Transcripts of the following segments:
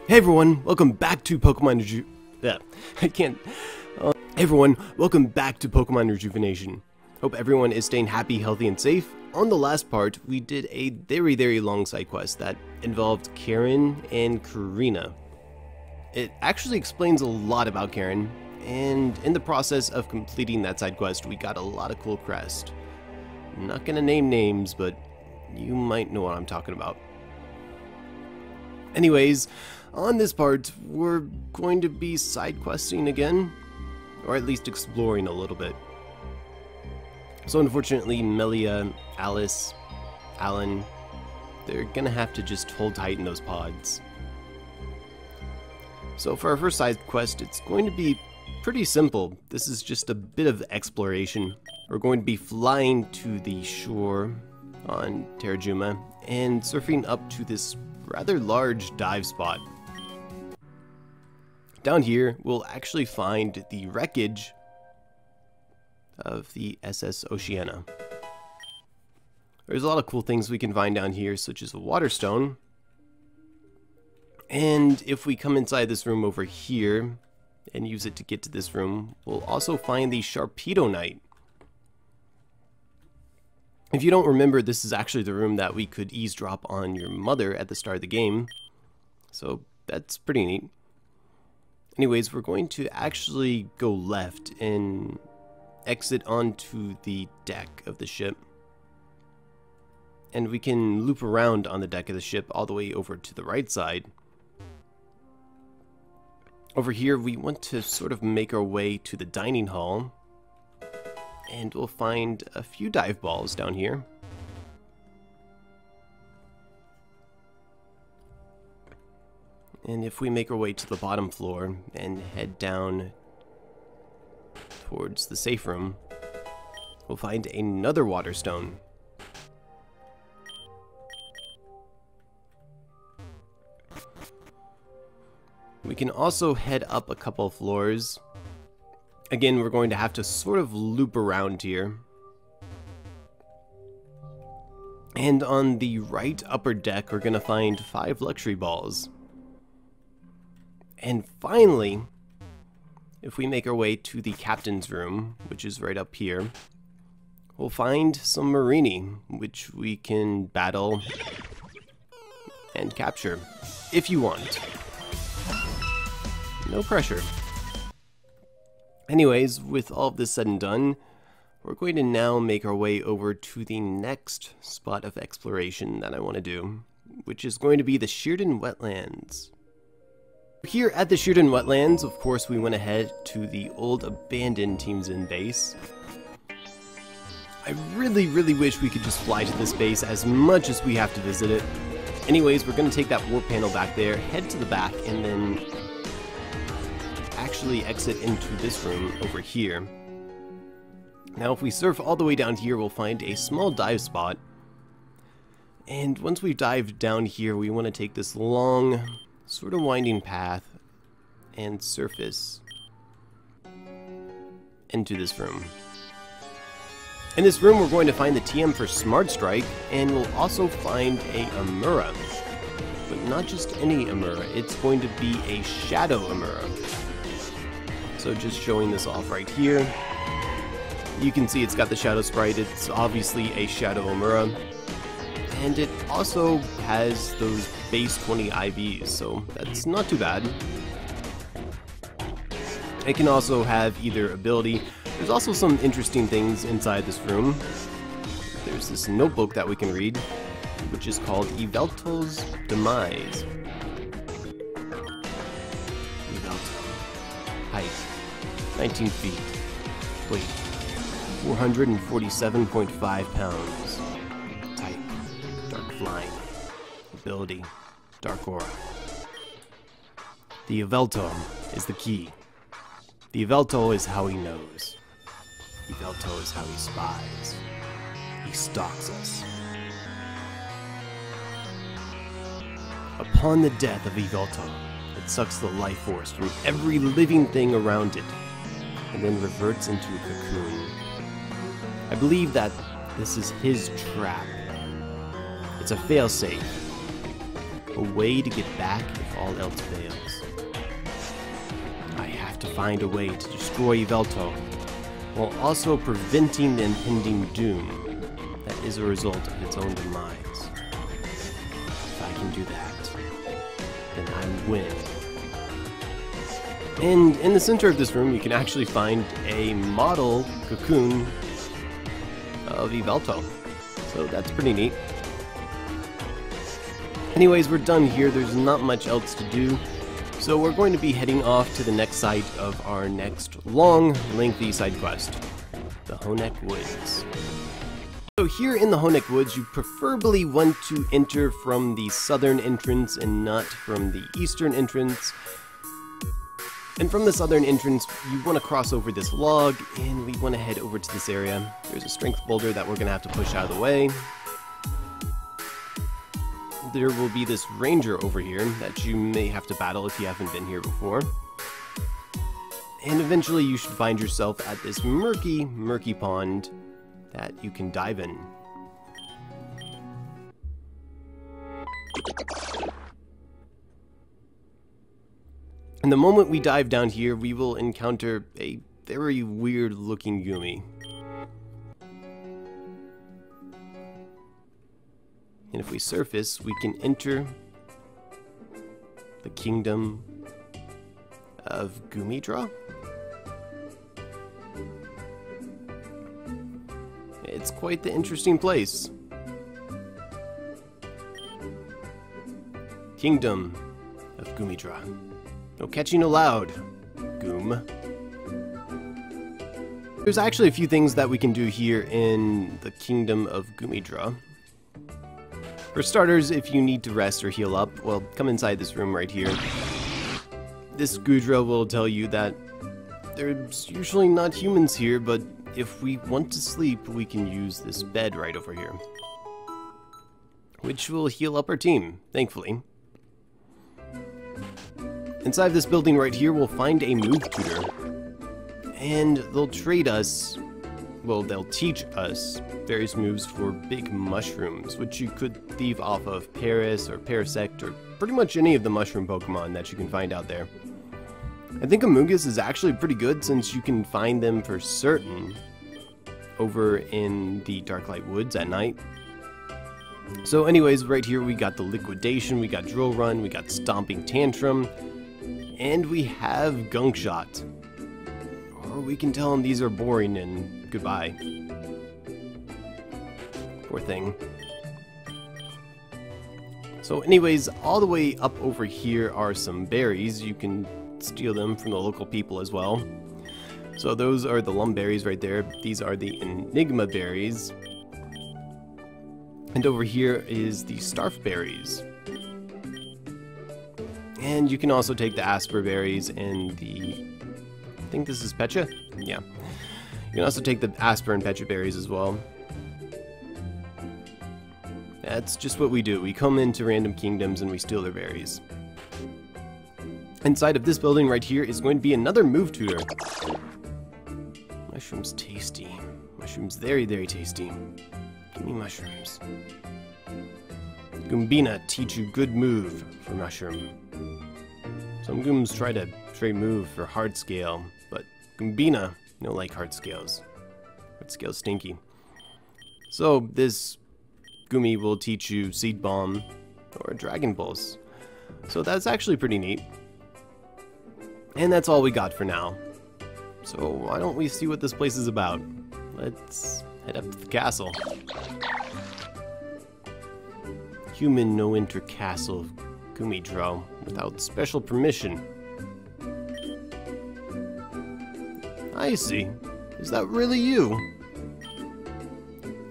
Hey everyone, welcome back to Pokemon Hey everyone, welcome back to Pokemon Rejuvenation. Hope everyone is staying happy, healthy, and safe. On the last part, we did a very long side quest that involved Karen and Karina. It actually explains a lot about Karen, and in the process of completing that side quest, we got a lot of cool Crest. I'm not gonna name names, but you might know what I'm talking about. Anyways, on this part, we're going to be side questing again, or at least exploring a little bit. So unfortunately, Melia, Alice, Alan, they're gonna have to just hold tight in those pods. So for our first side quest, it's going to be pretty simple. This is just a bit of exploration. We're going to be flying to the shore on Terrajuma and surfing up to this rather large dive spot. Down here, we'll actually find the wreckage of the SS Oceana. There's a lot of cool things we can find down here, such as a water stone. And if we come inside this room over here and use it to get to this room, we'll also find the Sharpedonite. If you don't remember, this is actually the room that we could eavesdrop on your mother at the start of the game. So that's pretty neat. Anyways, we're going to actually go left and exit onto the deck of the ship. And we can loop around on the deck of the ship all the way over to the right side. Over here, we want to sort of make our way to the dining hall. And we'll find a few dive balls down here. And if we make our way to the bottom floor and head down towards the safe room, we'll find another water stone. We can also head up a couple of floors. Again, we're going to have to sort of loop around here. And on the right upper deck, we're going to find 5 luxury balls. And finally, if we make our way to the captain's room, which is right up here, we'll find some Mareanie, which we can battle and capture, if you want. No pressure. Anyways, with all of this said and done, we're going to now make our way over to the next spot of exploration that I want to do, which is going to be the Sheridan Wetlands. Here at the Sheridan Wetlands, of course, we went ahead to the old abandoned Teams In base. I really wish we could just fly to this base as much as we have to visit it. Anyways, we're going to take that warp panel back there, head to the back, and then actually exit into this room over here. Now if we surf all the way down here, we'll find a small dive spot. And once we've dived down here, we want to take this long, sort of winding path and surface into this room. In this room, we're going to find the TM for Smart Strike, and we'll also find a Amaura. But not just any Amaura, it's going to be a Shadow Amaura. So just showing this off right here. You can see it's got the Shadow Sprite, it's obviously a Shadow Amaura. And it also has those base 20 IVs, so that's not too bad. It can also have either ability. There's also some interesting things inside this room. There's this notebook that we can read, which is called Yveltal's Demise. Height, 19 feet. Weight, 447.5 pounds. Type, dark flying. Ability, dark aura. The Yveltal is the key. The Yveltal is how he knows. Yveltal is how he spies. He stalks us. Upon the death of Yveltal, it sucks the life force from every living thing around it, and then reverts into a cocoon. I believe that this is his trap. It's a failsafe. A way to get back if all else fails. I have to find a way to destroy Yveltal, while also preventing the impending doom that is a result of its own demise. If I can do that, then I win. And in the center of this room, you can actually find a model cocoon of Yveltal. So that's pretty neat. Anyways, we're done here. There's not much else to do. So we're going to be heading off to the next site of our next long, lengthy side quest, the Honek Woods. So here in the Honek Woods, you preferably want to enter from the southern entrance and not from the eastern entrance. And from the southern entrance, you want to cross over this log, and we want to head over to this area. There's a strength boulder that we're going to have to push out of the way. There will be this ranger over here that you may have to battle if you haven't been here before. And eventually you should find yourself at this murky, murky pond that you can dive in. And the moment we dive down here, we will encounter a very weird looking Goomy. And if we surface, we can enter the Kingdom of Goomidra. It's quite the interesting place. Kingdom of Goomidra. No catching aloud, Goom. There's actually a few things that we can do here in the Kingdom of Goomidra. For starters, if you need to rest or heal up, well, come inside this room right here. This Goodra will tell you that there's usually not humans here, but if we want to sleep, we can use this bed right over here, which will heal up our team, thankfully. Inside this building right here, we'll find a move tutor, and they'll trade us, well, they'll teach us various moves for big mushrooms, which you could thieve off of Paris or Parasect or pretty much any of the mushroom Pokemon that you can find out there. I think Amoonguss is actually pretty good since you can find them for certain over in the Darklight Woods at night. So anyways, right here we got the Liquidation, we got Drill Run, we got Stomping Tantrum, and we have Gunk Shot. Or we can tell them these are boring and goodbye. Poor thing. So anyways, all the way up over here are some berries. You can steal them from the local people as well. So those are the Lum berries right there. These are the Enigma berries. And over here is the Starf berries. And you can also take the Asper berries and the... I think this is Pecha? Yeah. You can also take the Asper and Pecha berries as well. That's just what we do. We come into random kingdoms and we steal their berries. Inside of this building right here is going to be another move tutor. Mushrooms tasty. Mushrooms very, very tasty. Give me mushrooms. Goombina teach you good move for mushroom. Some Gooms try to trade move for hard scale, but Goombina don't like hard scales. Hard scales stinky. So this Goomy will teach you Seed Bomb or Dragon Pulse. So that's actually pretty neat. And that's all we got for now. So why don't we see what this place is about? Let's head up to the castle. Human no enter castle of Goomidra without special permission. I see. Is that really you?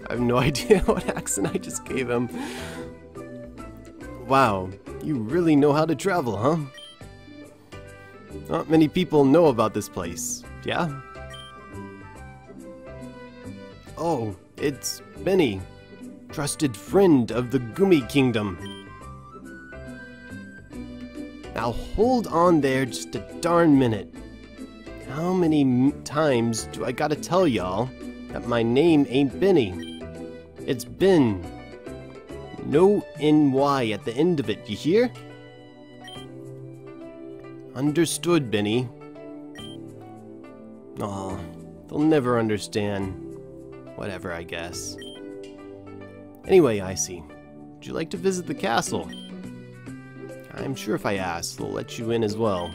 I have no idea what accent I just gave him. Wow, you really know how to travel, huh? Not many people know about this place, yeah? Oh, it's Benny, trusted friend of the Goomy Kingdom. Now hold on there just a darn minute. How many times do I gotta tell y'all that my name ain't Benny? It's Ben. No NY at the end of it, you hear? Understood, Benny. Aw, they'll never understand. Whatever, I guess. Anyway, Icy, would you like to visit the castle? I'm sure if I ask, they'll let you in as well.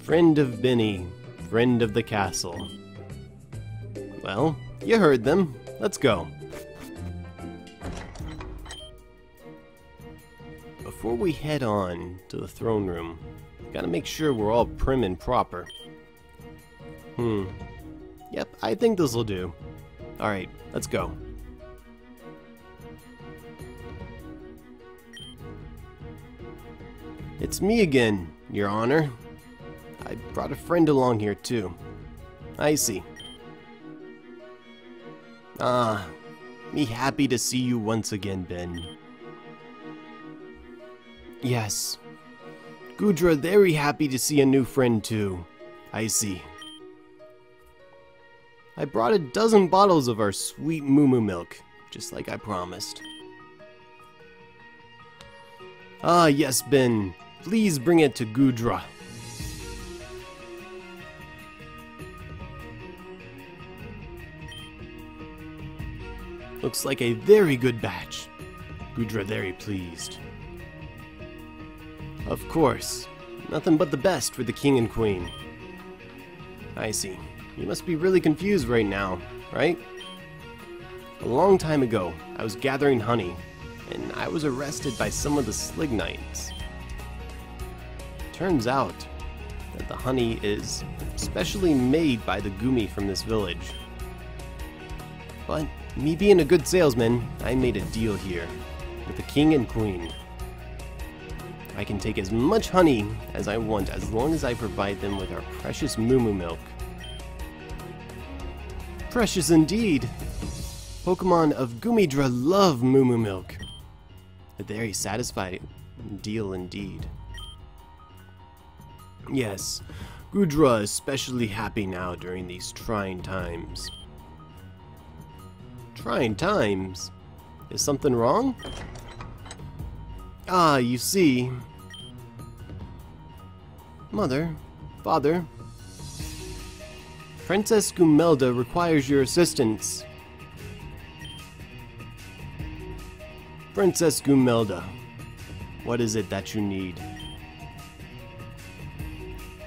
Friend of Benny, friend of the castle. Well, you heard them. Let's go. Before we head on to the throne room, gotta make sure we're all prim and proper. Yep, I think this'll do. Alright, let's go. It's me again, Your Honor. I brought a friend along here too. Icy. Ah, me happy to see you once again, Ben. Yes. Goomidra very happy to see a new friend too. Icy. I brought a dozen bottles of our sweet moo milk, just like I promised. Ah, yes, Ben. Please bring it to Goomidra. Looks like a very good batch. Goomidra very pleased. Of course. Nothing but the best for the king and queen. I see. You must be really confused right now, right? A long time ago, I was gathering honey, and I was arrested by some of the Slignites. Turns out that the honey is specially made by the Goomy from this village. But me being a good salesman, I made a deal here with the king and queen. I can take as much honey as I want as long as I provide them with our precious moo milk. Precious indeed! Pokémon of Goomidra love moo milk. A very satisfying deal indeed. Yes, Goomidra is especially happy now during these trying times. Trying times? Is something wrong? Ah, you see. Mother, Father, Princess Goomidra requires your assistance. Princess Goomidra, what is it that you need?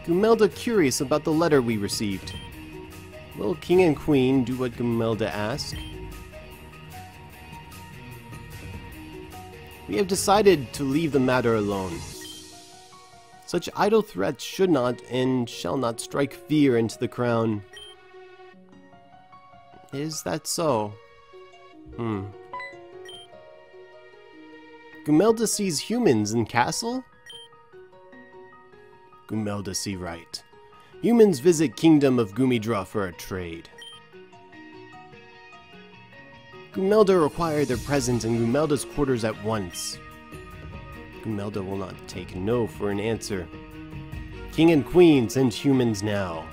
Goomidra curious about the letter we received. Will King and Queen do what Goomidra asked? We have decided to leave the matter alone. Such idle threats should not and shall not strike fear into the crown. Is that so? Goomidra sees humans in castle? Goomidra see right. Humans visit Kingdom of Goomidra for a trade. Goomidra require their presence in Goomidra's quarters at once. Goomidra will not take no for an answer. King and Queen send humans now.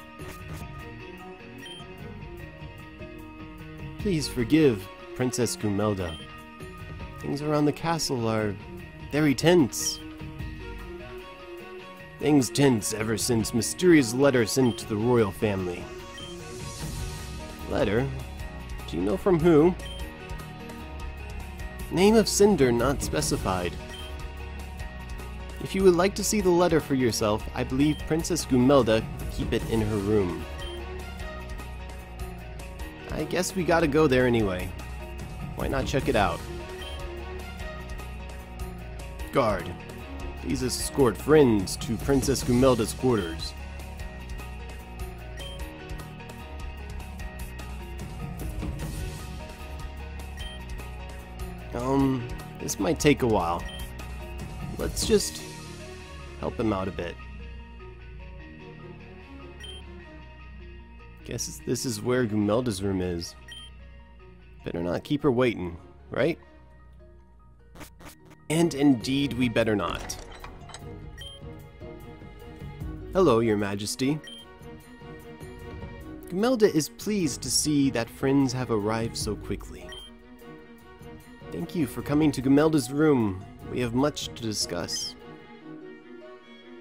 Please forgive Princess Goomidra. Things around the castle are very tense. Things tense ever since mysterious letter sent to the royal family. Letter? Do you know from who? Name of sender not specified. If you would like to see the letter for yourself, I believe Princess Goomidra keep it in her room. I guess we gotta go there anyway. Why not check it out? Guard, please escort friends to Princess Goomidra's quarters. This might take a while. Let's just help him out a bit. Guess this is where Goomidra's room is. Better not keep her waiting, right? And indeed we better not. Hello, Your Majesty. Goomidra is pleased to see that friends have arrived so quickly. Thank you for coming to Goomidra's room. We have much to discuss.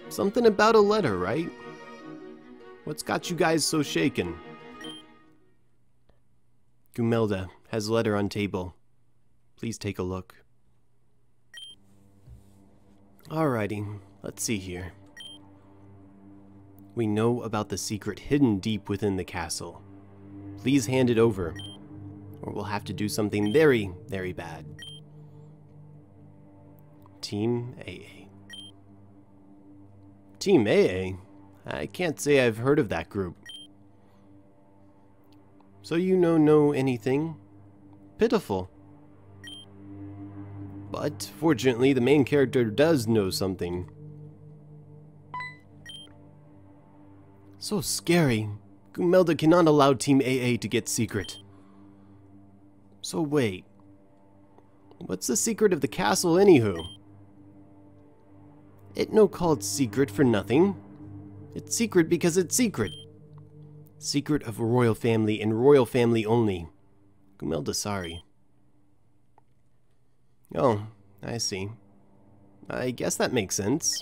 Something about a letter, right? What's got you guys so shaken? Goomidra has a letter on table. Please take a look. Alrighty, let's see here. We know about the secret hidden deep within the castle. Please hand it over, or we'll have to do something very, very bad. Team AA. Team AA? I can't say I've heard of that group. So you know anything? Pitiful. But, fortunately, the main character does know something. So scary. Goomidra cannot allow Team AA to get secret. So wait. What's the secret of the castle, anywho? It no called secret for nothing. It's secret because it's secret. Secret of a royal family and royal family only. Goomidra, sorry. Oh, I see. I guess that makes sense.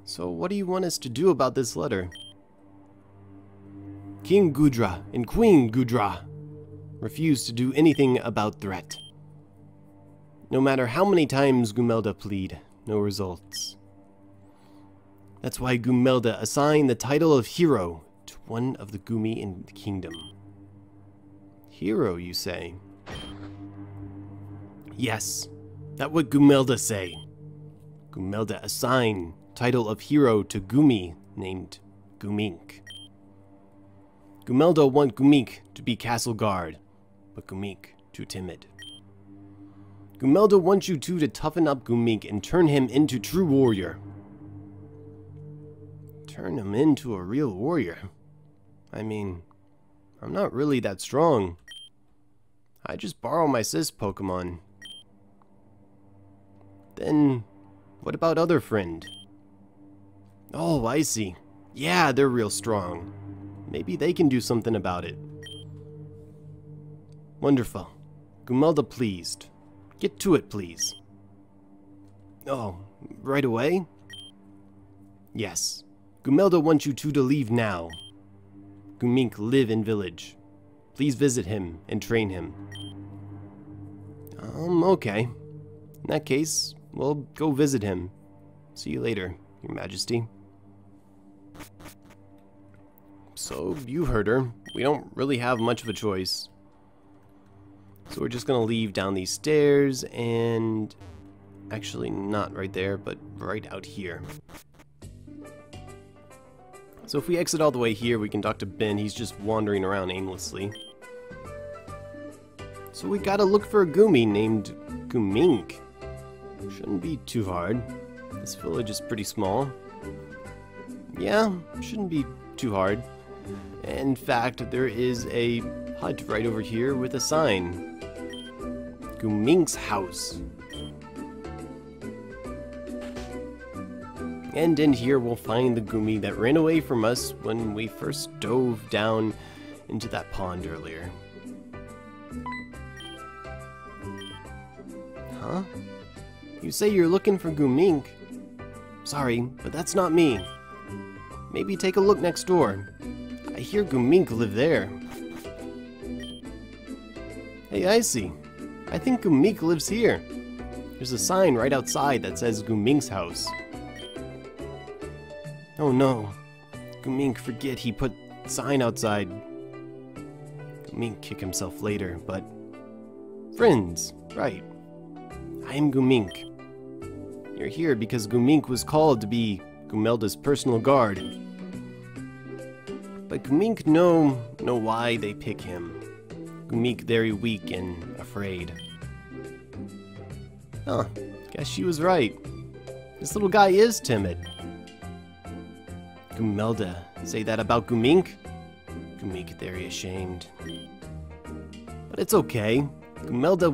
So what do you want us to do about this letter? King Goomidra and Queen Goomidra refuse to do anything about threat. No matter how many times Goomidra plead, no results. That's why Goomidra assigned the title of hero to one of the Goomy in the kingdom. Hero, you say? Yes, that's what Goomidra say. Goomidra assigned title of hero to Goomy named Goomink. Goomidra want Goomink to be castle guard, but Goomink too timid. Goomidra wants you two to toughen up Goomink and turn him into true warrior. Turn him into a real warrior? I mean, I'm not really that strong. I just borrow my sis Pokemon. Then, what about other friend? Oh, I see. Yeah, they're real strong. Maybe they can do something about it. Wonderful. Goomidra pleased. Get to it, please. Oh, right away? Yes. Goomidra wants you two to leave now. Goomink live in village. Please visit him and train him. Okay. In that case, we'll go visit him. See you later, Your Majesty. So, you heard her. We don't really have much of a choice. So we're just gonna leave down these stairs and... Actually, not right there, but right out here. So if we exit all the way here, we can talk to Ben. He's just wandering around aimlessly. So we gotta look for a Goomy named Goomink. Shouldn't be too hard. This village is pretty small. Yeah, shouldn't be too hard. In fact, there is a hut right over here with a sign. Goomink's house. And in here we'll find the Goomy that ran away from us when we first dove down into that pond earlier. Huh? You say you're looking for Goomink? Sorry, but that's not me. Maybe take a look next door. I hear Goomink live there. Hey, I see. I think Goomink lives here. There's a sign right outside that says Goomink's house. Oh no. Goomink forget he put sign outside. Goomink kick himself later, but... Friends, right. I am Goomink. You're here because Goomink was called to be Goomidra's personal guard. But Goomink know why they pick him. Goomink very weak and afraid. Huh, guess she was right. This little guy is timid. Goomidra say that about Goomink? Goomink very ashamed. But it's okay. Goomidra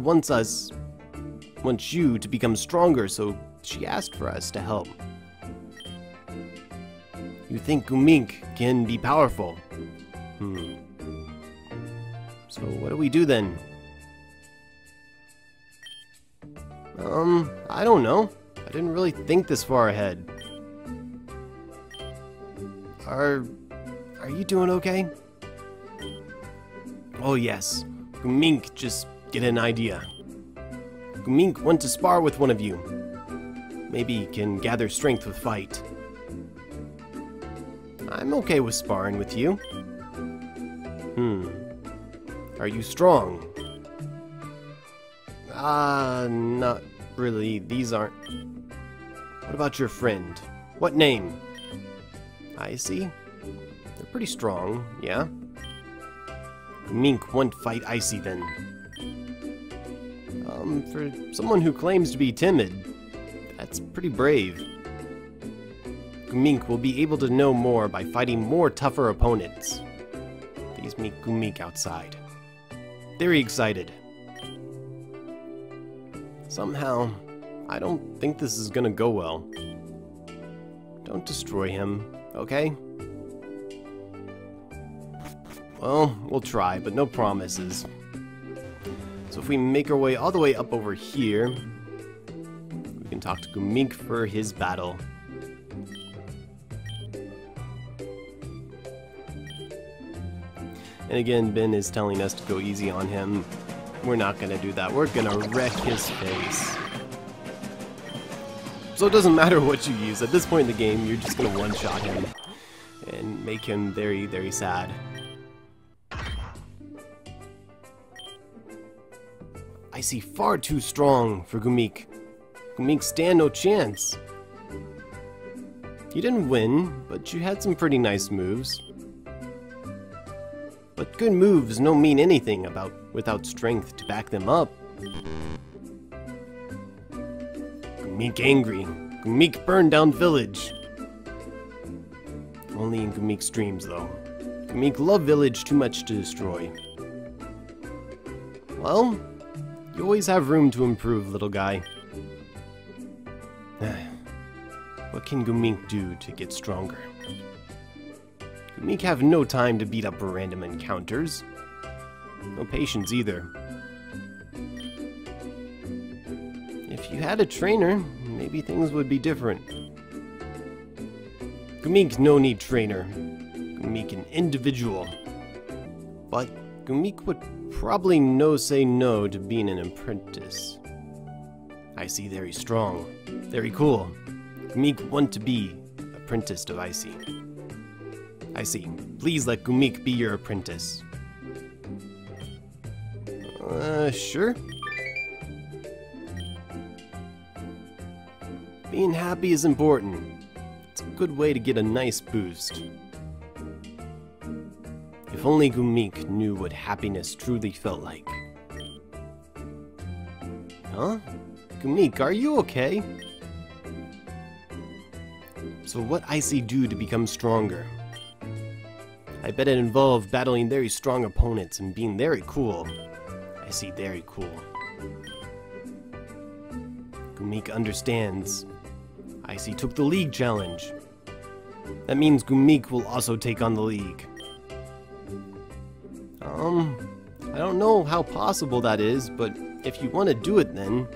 wants you to become stronger, so she asked for us to help. You think Goomink can be powerful? So what do we do then? I don't know. I didn't really think this far ahead. Are you doing okay? Oh yes, Goomink, just get an idea. Goomink want to spar with one of you. Maybe can gather strength with fight. I'm okay with sparring with you. Are you strong? Not really. These aren't... What about your friend? What name? Icy? They're pretty strong, yeah? Goomink won't fight Icy then. For someone who claims to be timid, that's pretty brave. Goomink will be able to know more by fighting more tougher opponents. Please meet Goomink outside. Very excited. Somehow, I don't think this is gonna go well. Don't destroy him, okay? Well, we'll try, but no promises. So if we make our way all the way up over here, we can talk to Goomink for his battle. And again, Ben is telling us to go easy on him. We're not gonna do that. We're gonna wreck his face. So it doesn't matter what you use. At this point in the game, you're just gonna one-shot him and make him very, very sad. I see far too strong for Goomink. Goomink stand no chance. You didn't win, but you had some pretty nice moves. But good moves don't mean anything without strength to back them up. Goomink angry. Goomink burned down village. Only in Goomink's dreams, though. Goomink love village too much to destroy. Well, you always have room to improve, little guy. What can Goomink do to get stronger? Goomink have no time to beat up random encounters. No patience either. If you had a trainer, maybe things would be different. Goomink no need trainer. Goomink an individual. But Goomink would probably say no to being an apprentice. I see very strong. Very cool. Goomink want to be apprenticed of Icy. I see. Please let Goomink be your apprentice. Sure. Being happy is important. It's a good way to get a nice boost. If only Goomink knew what happiness truly felt like. Huh? Goomink, are you okay? So what Icy do to become stronger? I bet it involved battling very strong opponents and being very cool. I see, very cool. Goomink understands. Icy took the League challenge. That means Goomink will also take on the League. I don't know how possible that is, but if you want to do it then...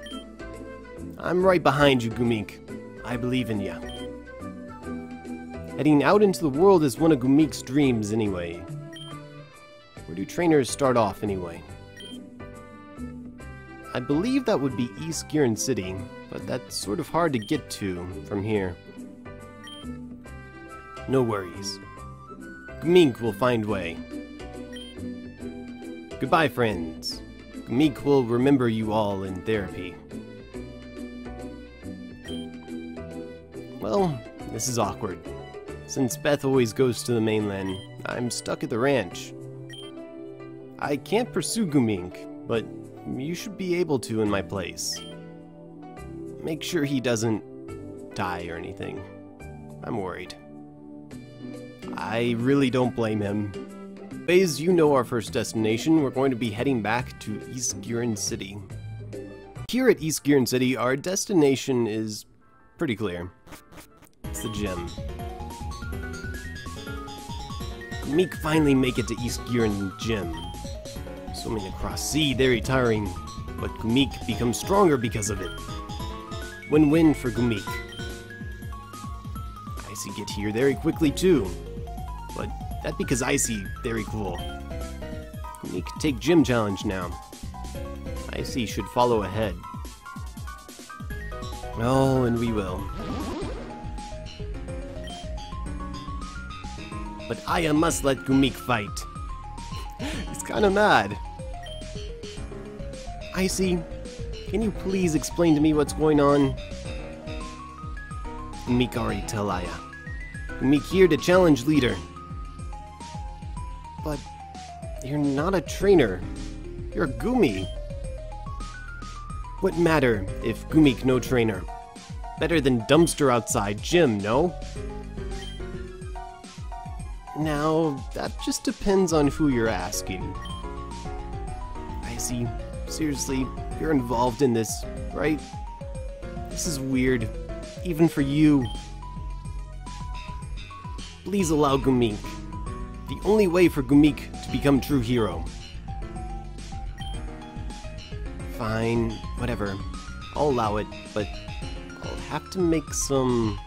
I'm right behind you, Goomink. I believe in ya. Heading out into the world is one of Goomink's dreams anyway. Where do trainers start off anyway? I believe that would be East Giron City, but that's sort of hard to get to from here. No worries. Goomink will find way. Goodbye, friends. Goomink will remember you all in therapy. Well, this is awkward. Since Beth always goes to the mainland, I'm stuck at the ranch. I can't pursue Goomink, but you should be able to in my place. Make sure he doesn't die or anything. I'm worried. I really don't blame him. As you know our first destination, we're going to be heading back to East Giron City. Here at East Giron City, our destination is pretty clear. It's the gym. Goomink finally make it to East Giron Gym. Swimming across sea, very tiring, but Goomink becomes stronger because of it. Win-win for Goomink. Icy get here very quickly too. but that'd because Icy very cool. Goomink take gym challenge now. Icy should follow ahead. Oh, and we will. But Aya must let Goomink fight. He's kinda mad. Icy, can you please explain to me what's going on? Goomink already tell Aya. Goomink here to challenge leader. But you're not a trainer. You're a Goomy. What matter if Goomink no trainer? Better than dumpster outside gym, no? Now, that just depends on who you're asking. I see. Seriously, you're involved in this, right? This is weird, even for you. Please allow Goomink. The only way for Goomink to become true hero. Fine, whatever. I'll allow it, but I'll have to make some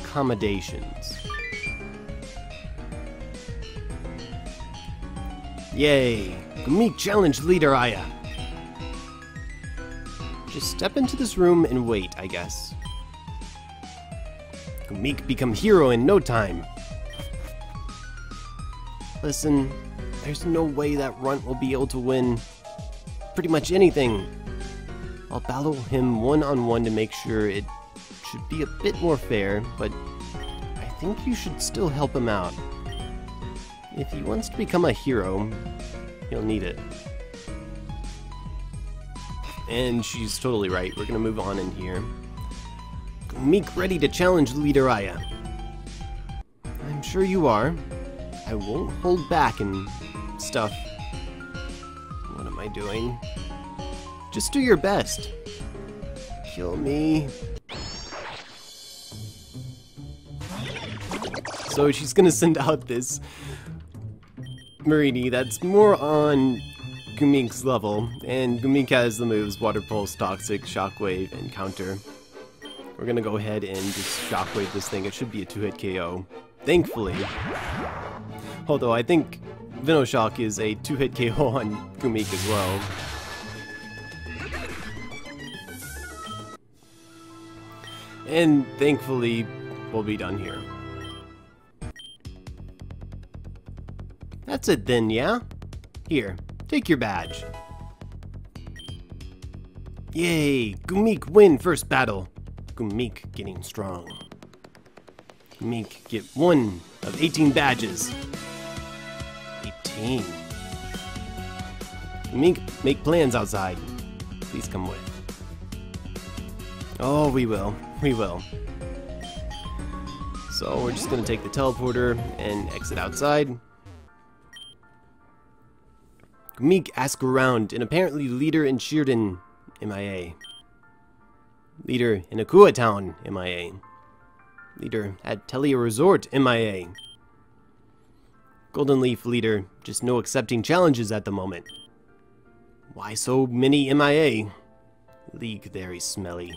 accommodations. Yay! Goomink challenge leader Aya! Just step into this room and wait, I guess. Goomink become hero in no time. Listen, there's no way that runt will be able to win pretty much anything. I'll battle him one-on-one to make sure it should be a bit more fair, but I think you should still help him out. If he wants to become a hero, he'll need it. And she's totally right. We're gonna move on in here. Goomink ready to challenge leader Aya. I'm sure you are. I won't hold back and stuff. What am I doing? Just do your best. Kill me. So she's gonna send out this Mareanie that's more on Goomink's level, and Goomink has the moves Water Pulse, Toxic, Shockwave, and Counter. We're gonna go ahead and just Shockwave this thing. It should be a 2-hit KO. Thankfully. Although I think Venoshock is a 2-hit KO on Goomink as well. And thankfully, we'll be done here. That's it then, yeah? Here, take your badge. Yay! Goomink win first battle. Goomink getting strong. Goomink get 1 of 18 badges. 18. Goomink make plans outside. Please come with. Oh, we will. We will. So we're just gonna take the teleporter and exit outside. Goomink ask around, and apparently leader in Sheridan, MIA. Leader in Akua Town, MIA. Leader at Telia Resort, MIA. Golden Leaf leader, just no accepting challenges at the moment. Why so many MIA? League very smelly.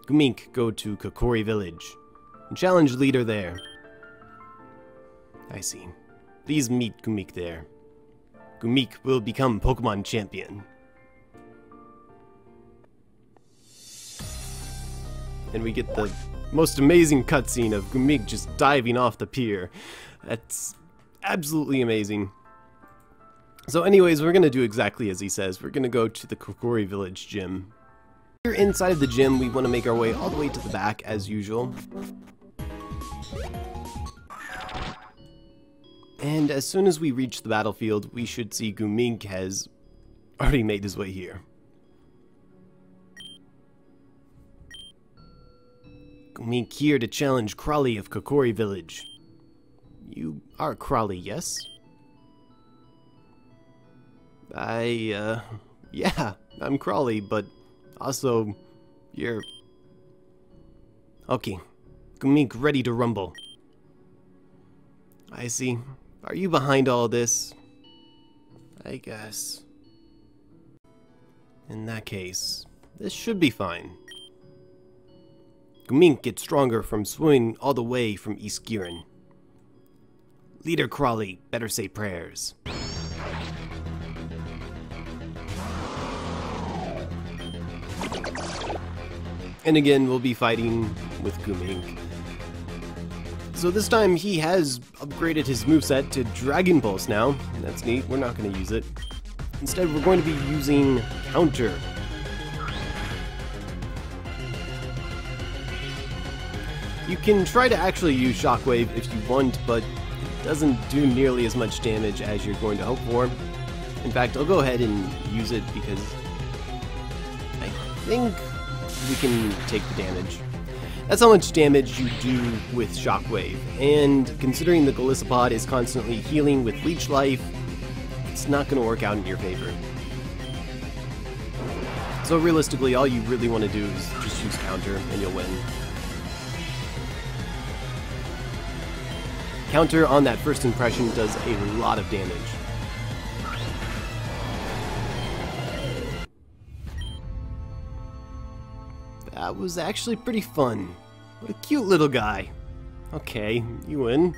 Goomink go to Kokori Village. And challenge leader there. I see. Please meet Goomink there. Goomink will become Pokemon champion. And we get the most amazing cutscene of Goomink just diving off the pier. That's absolutely amazing. So anyways, we're gonna do exactly as he says. We're gonna go to the Kokori Village gym. Here inside of the gym, we want to make our way all the way to the back as usual. And as soon as we reach the battlefield, we should see Goomink has already made his way here. Goomink here to challenge Crawli of Kokori Village. You are Crawli, yes? Yeah, I'm Crawli, but also, you're... Okay, Goomink ready to rumble. I see. Are you behind all this? I guess. In that case, this should be fine. Goomink gets stronger from swimming all the way from East Giran. Leader Crawli, better say prayers. And again, we'll be fighting with Goomink. So this time he has upgraded his moveset to Dragon Pulse now. That's neat, we're not going to use it. Instead, we're going to be using Counter. You can try to actually use Shockwave if you want, but it doesn't do nearly as much damage as you're going to hope for. In fact, I'll go ahead and use it because I think we can take the damage. That's how much damage you do with Shockwave, and considering the Golisopod is constantly healing with Leech Life, it's not going to work out in your favor. So realistically, all you really want to do is just use Counter and you'll win. Counter on that first impression does a lot of damage. That was actually pretty fun. What a cute little guy. Okay, you win.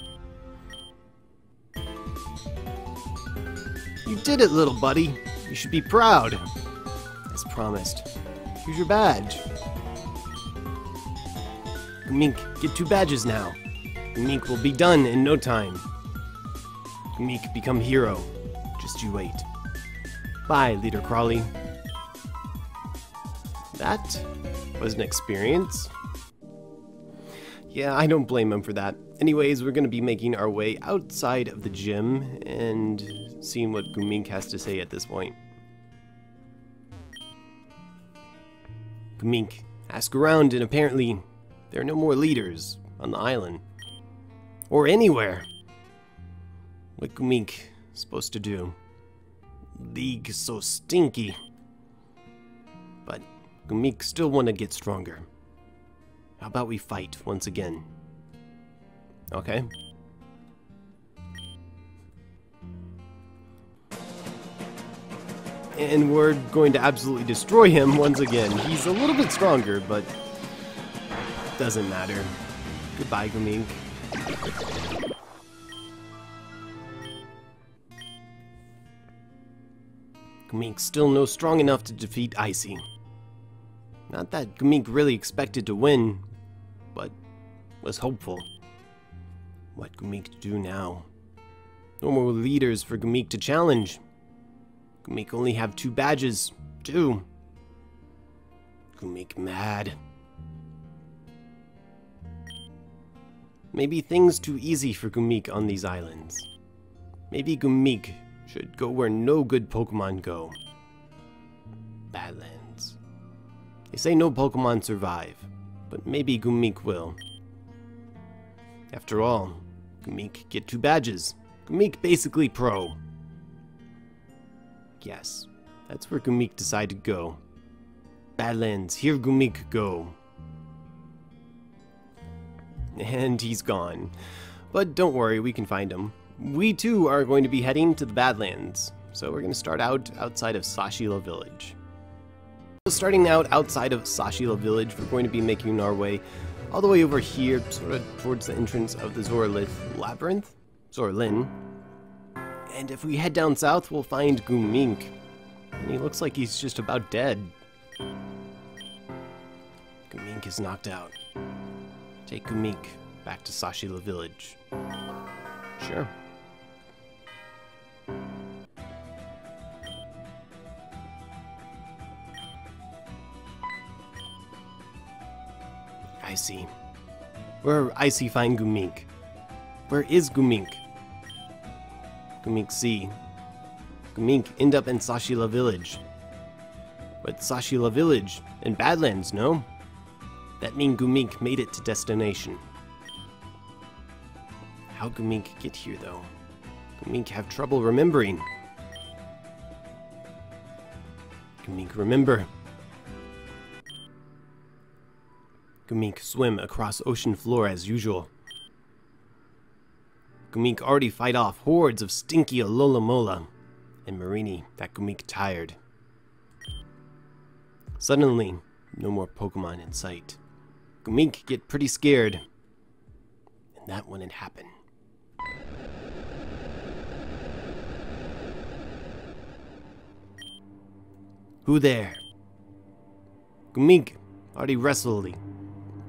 You did it, little buddy. You should be proud. As promised. Here's your badge. Goomink, get 2 badges now. Goomink will be done in no time. Goomink, become hero. Just you wait. Bye, Leader Crawli. That was an experience. Yeah, I don't blame him for that. Anyways, we're going to be making our way outside of the gym and seeing what Goomink has to say at this point. Goomink, ask around, and apparently there are no more leaders on the island. Or anywhere. What Goomink supposed to do? League is so stinky. But Goomink still want to get stronger. How about we fight once again? Okay. And we're going to absolutely destroy him once again. He's a little bit stronger, but doesn't matter. Goodbye, Goomink. Goomink's still no strong enough to defeat Icy. Not that Goomink really expected to win, but was hopeful. What Goomink do now? No more leaders for Goomink to challenge. Goomink only have 2 badges. 2. Goomink mad. Maybe things too easy for Goomink on these islands. Maybe Goomink should go where no good Pokemon go. Badlands. They say no Pokemon survive, but maybe Goomink will. After all, Goomink get 2 badges. Goomink basically pro. Yes, that's where Goomink decided to go. Badlands, here Goomink go. And he's gone. But don't worry, we can find him. We too are going to be heading to the Badlands. So we're going to start out outside of Sashila Village. So starting out outside of Sashila Village, we're going to be making our way all the way over here, sort of towards the entrance of the Zorlith Labyrinth. Zorlin. And if we head down south, we'll find Goomink. And he looks like he's just about dead. Goomink is knocked out. Take Goomink back to Sashila Village. Sure. I see. Where I see find Goomink? Where is Goomink? Goomink see. Goomink end up in Sashila Village. But Sashila Village in Badlands, no? That mean Goomink made it to destination. How'd Goomink get here, though? Goomink have trouble remembering. Goomink remember. Goomink swim across ocean floor as usual. Goomink already fight off hordes of stinky Alola and Mareanie that Goomink tired. Suddenly, no more Pokemon in sight. Goomink get pretty scared. And that wouldn't happen. Who there? Goomink, already wrestling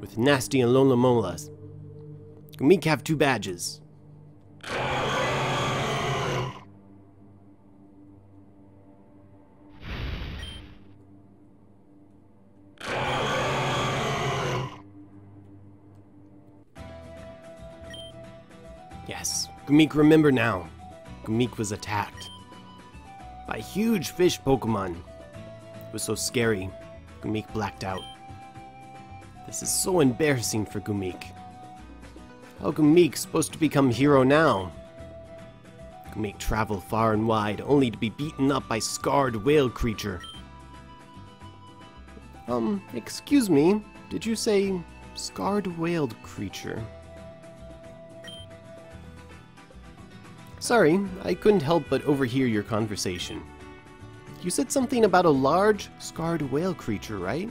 with Nasty and Lolamolas. Goomink have 2 badges. Yes, Goomink remember now. Goomink was attacked by a huge fish Pokemon. It was so scary, Goomink blacked out. This is so embarrassing for Goomink. How Goomink supposed to become hero now? Goomink traveled far and wide only to be beaten up by scarred whale creature. Excuse me, did you say scarred whale creature? Sorry, I couldn't help but overhear your conversation. You said something about a large, scarred whale creature, right?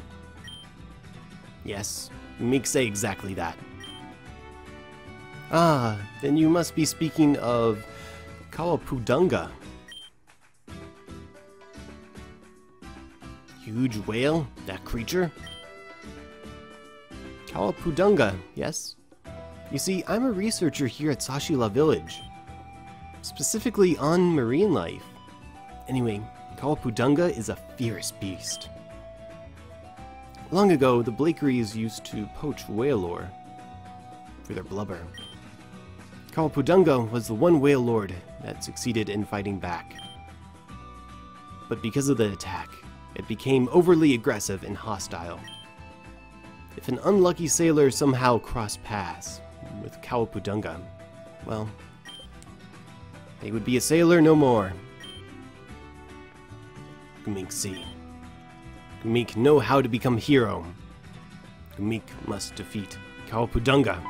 Yes, Goomink say exactly that. Ah, then you must be speaking of Kawopudunga. Huge whale? That creature? Kawopudunga, yes? You see, I'm a researcher here at Sashila Village. Specifically on marine life. Anyway, Kawopudunga is a fierce beast. Long ago, the Blakeries used to poach whale ore for their blubber. Kawopudunga was the one whale lord that succeeded in fighting back. But because of the attack, it became overly aggressive and hostile. If an unlucky sailor somehow crossed paths with Kawopudunga, well, they would be a sailor no more. Goomink see. Goomink know how to become hero. Goomink must defeat Kawopudunga.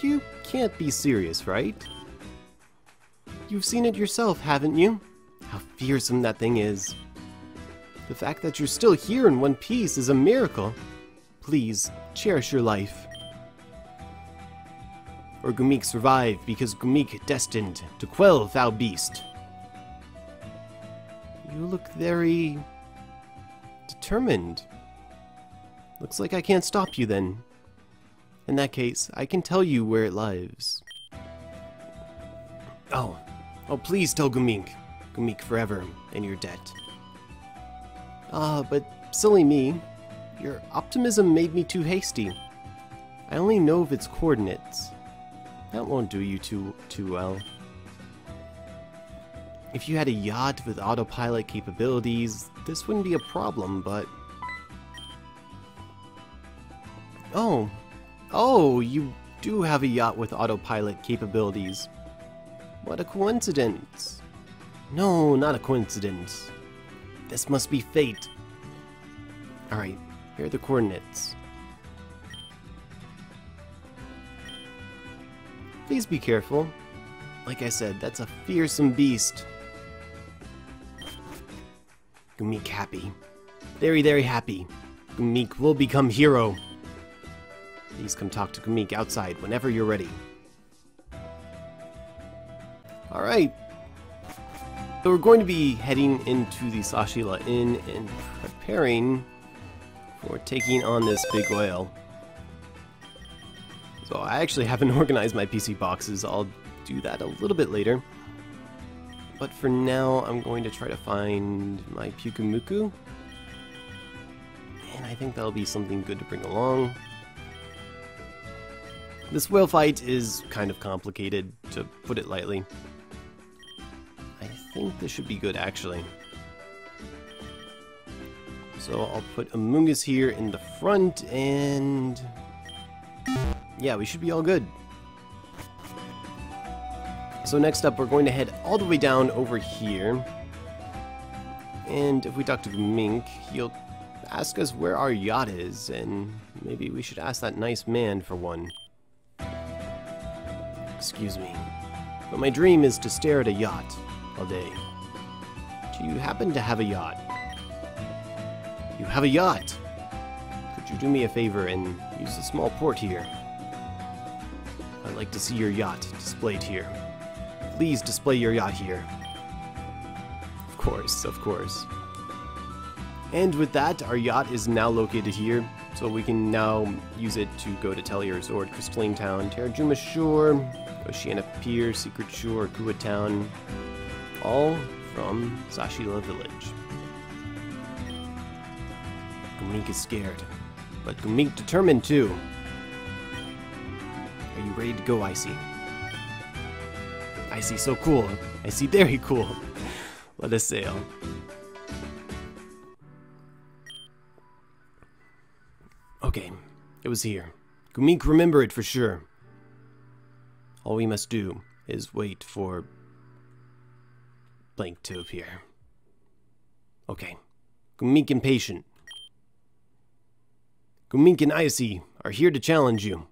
You can't be serious, right? You've seen it yourself, haven't you? How fearsome that thing is. The fact that you're still here in one piece is a miracle. Please, cherish your life. Or Goomink survive because Goomink destined to quell thou beast. You look very determined. Looks like I can't stop you then. In that case, I can tell you where it lies. Oh, please tell Goomink. Goomink forever in your debt. But silly me. Your optimism made me too hasty. I only know of its coordinates. That won't do you too well. If you had a yacht with autopilot capabilities, this wouldn't be a problem, but... Oh, you do have a yacht with autopilot capabilities. What a coincidence. No, not a coincidence. This must be fate. Alright, here are the coordinates. Please be careful. Like I said, that's a fearsome beast. Goomink happy. Very, very happy. Goomink will become hero. Please come talk to Goomink outside whenever you're ready. Alright. So we're going to be heading into the Sashila Inn and preparing for taking on this big whale. So I actually haven't organized my PC boxes. I'll do that a little bit later. But for now, I'm going to try to find my Pyukumuku. And I think that'll be something good to bring along. This whale fight is kind of complicated, to put it lightly. I think this should be good, actually. So I'll put Amoonguss here in the front, and... yeah, we should be all good. So next up, we're going to head all the way down over here. And if we talk to Goomink, he'll ask us where our yacht is, and maybe we should ask that nice man for one. Excuse me, but my dream is to stare at a yacht all day. Do you happen to have a yacht? You have a yacht! Could you do me a favor and use the small port here? I'd like to see your yacht displayed here. Please display your yacht here. course, of course. And with that, our yacht is now located here, so we can now use it to go to Tellier Resort, Crystalline Town, Terrajuma Shore, Oceana Pier, Secret Shore, Kua Town, all from Sashila Village. Goomink is scared, but Goomink determined too. Are you ready to go, Icy? Icy, so cool. Icy, very cool. Let us sail. Okay, it was here. Goomink remember it for sure. All we must do is wait for blank to appear. Okay, Goomink impatient. Goomink and Icy are here to challenge you.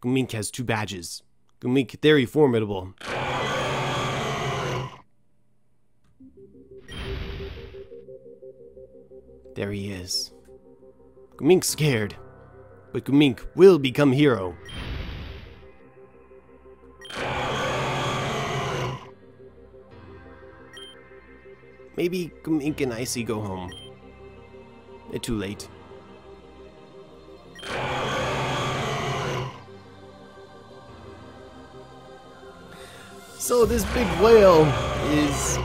Goomink has 2 badges. Goomink very formidable. There he is. Goomink scared, but Goomink will become hero. Maybe Goomink and Icy go home. It's too late. So this big whale is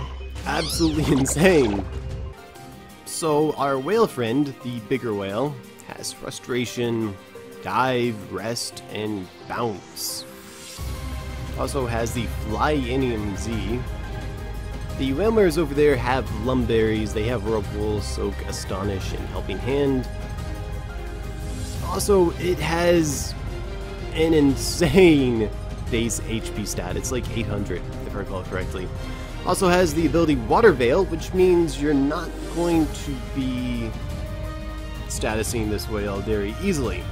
absolutely insane. So our whale friend, the bigger whale, has frustration, dive, rest, and bounce. Also has the Flyinium Z. The whalers over there have Lumberries, they have Whirlpool, Soak, Astonish, and Helping Hand. Also, it has an insane base HP stat. It's like 800, if I recall correctly. Also has the ability Water Veil, which means you're not going to be statusing this whale very easily.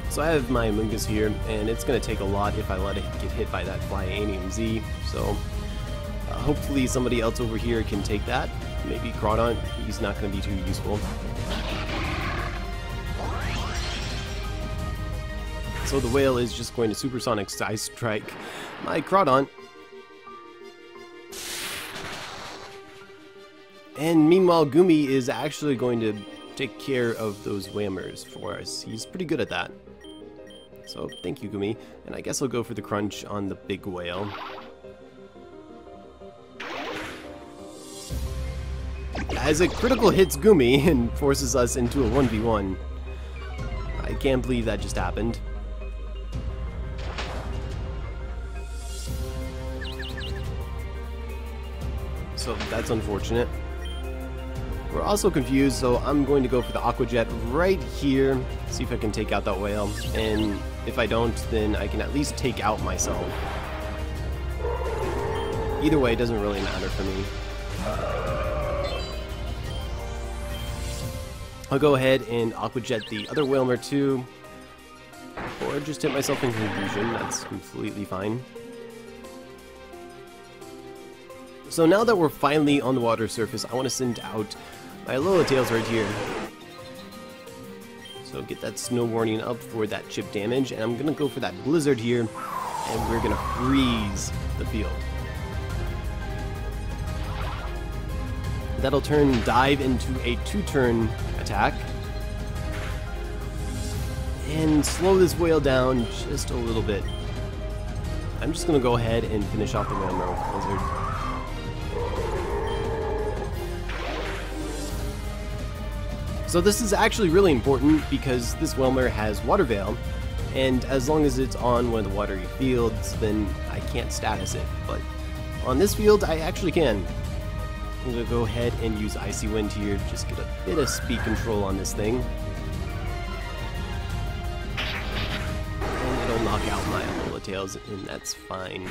So I have my Mungus here, and it's going to take a lot if I let it get hit by that Flyinium Z. So hopefully somebody else over here can take that. Maybe Crawdon, he's not going to be too useful. So the whale is just going to Supersonic Side Strike my Crawdon. And meanwhile, Goomy is actually going to take care of those whammers for us. He's pretty good at that. So thank you, Goomy. And I guess I'll go for the crunch on the big whale. As it critical hits Goomy and forces us into a 1v1. I can't believe that just happened. So that's unfortunate. We're also confused, so I'm going to go for the Aqua Jet right here, see if I can take out that whale, and if I don't, then I can at least take out myself. Either way, it doesn't really matter for me. I'll go ahead and Aqua Jet the other Whalmer too, or just hit myself in confusion. That's completely fine. So now that we're finally on the water surface, I want to send out my Alola Tails right here. So get that snow warning up for that chip damage, and I'm going to go for that blizzard here, and we're going to freeze the field. That'll turn Dive into a 2-turn attack, and slow this whale down just a little bit. I'm just going to go ahead and finish off the Whalmer with Blizzard. So this is actually really important because this Whalmer has Water Veil, and as long as it's on one of the watery fields, then I can't status it. But on this field, I actually can. I'm going to go ahead and use Icy Wind here, just get a bit of speed control on this thing. And it'll knock out my Alola Tails, and that's fine.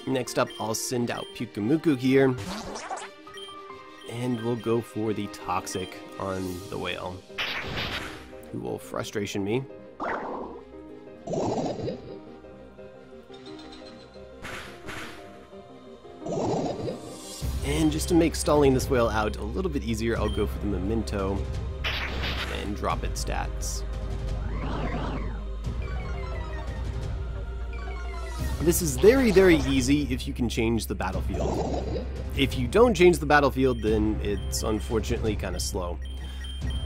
Next up, I'll send out Pyukumuku here. And we'll go for the Toxic on the whale, who will frustration me. And just to make stalling this whale out a little bit easier, I'll go for the Memento and drop its stats. This is very, very easy if you can change the battlefield. If you don't change the battlefield, then it's unfortunately kind of slow.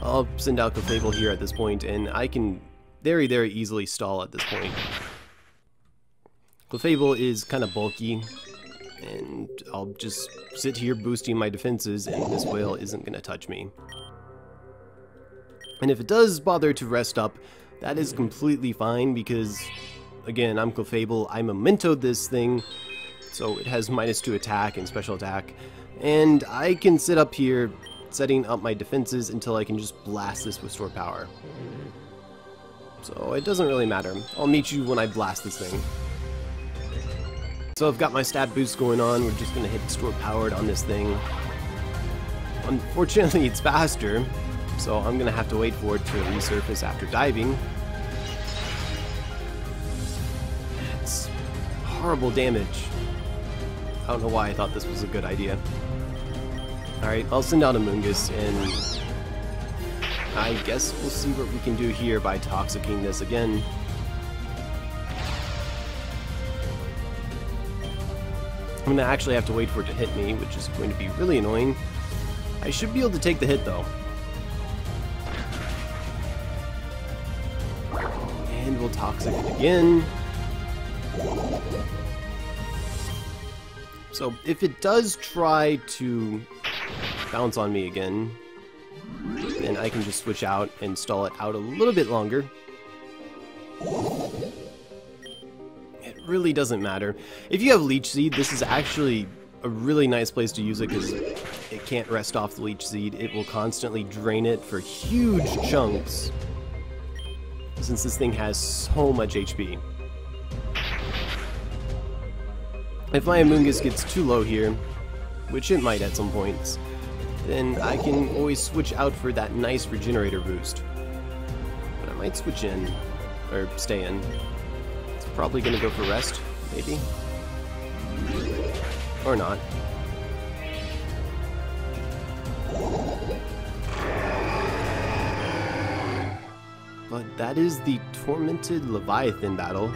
I'll send out Clefable here at this point, and I can very, very easily stall at this point. Clefable is kind of bulky, and I'll just sit here boosting my defenses, and this whale isn't going to touch me. And if it does bother to rest up, that is completely fine, because, again, I'm Clefable, I mementoed this thing, so it has -2 attack and special attack, and I can sit up here setting up my defenses until I can just blast this with store power. So it doesn't really matter. I'll meet you when I blast this thing. So I've got my stat boost going on. We're just going to hit store powered on this thing. Unfortunately, it's faster, so I'm going to have to wait for it to resurface after diving. It's horrible damage. I don't know why I thought this was a good idea. Alright, I'll send out a Mungus, and I guess we'll see what we can do here by Toxicking this again. I'm going to actually have to wait for it to hit me, which is going to be really annoying. I should be able to take the hit, though. And we'll Toxic it again. So, if it does try to bounce on me again, then I can just switch out and stall it out a little bit longer. It really doesn't matter. If you have Leech Seed, this is actually a really nice place to use it because it can't rest off the Leech Seed. It will constantly drain it for huge chunks since this thing has so much HP. If my Amoonguss gets too low here, which it might at some points, then I can always switch out for that nice regenerator boost. But I might switch in, or stay in. It's probably going to go for rest, maybe? Or not. But that is the Tormented Leviathan battle.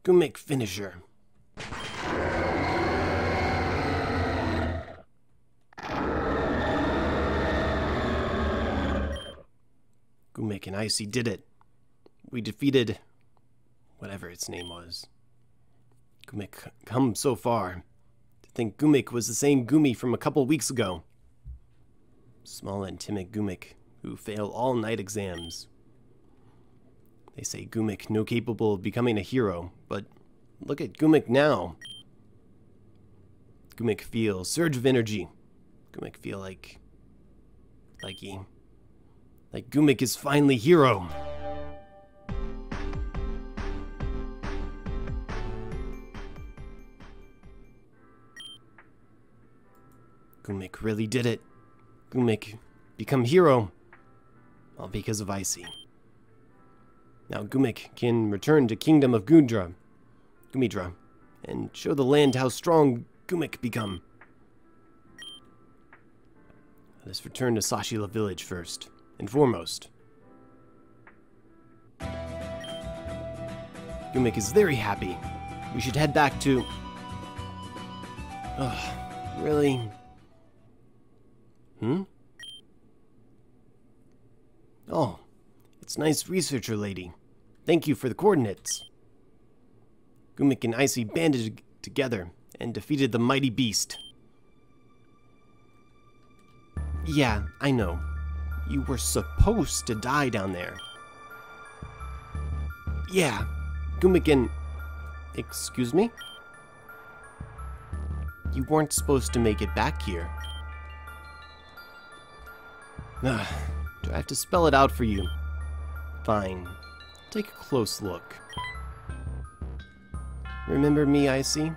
Goomink finisher. Goomink and Icy did it. We defeated whatever its name was. Goomink come so far. To think Goomink was the same Goomy from a couple weeks ago. Small and timid Goomink who fail all night exams. They say Goomink no capable of becoming a hero, but look at Goomink now. Goomink feel surge of energy. Goomink feel like Goomink is finally hero. Goomink really did it. Goomink become hero, all because of Icy. Now Goomink can return to Kingdom of Goomidra, and show the land how strong Goomink become. Let us return to Sashila village first and foremost. Goomink is very happy. We should head back to... Ugh, really? Oh, it's nice, researcher lady. Thank you for the coordinates. Goomink and Icy banded together and defeated the mighty beast. Yeah, I know. You were supposed to die down there. Yeah, Goomink and... Excuse me? You weren't supposed to make it back here. Do I have to spell it out for you? Fine. Take a close look. Remember me, Icy?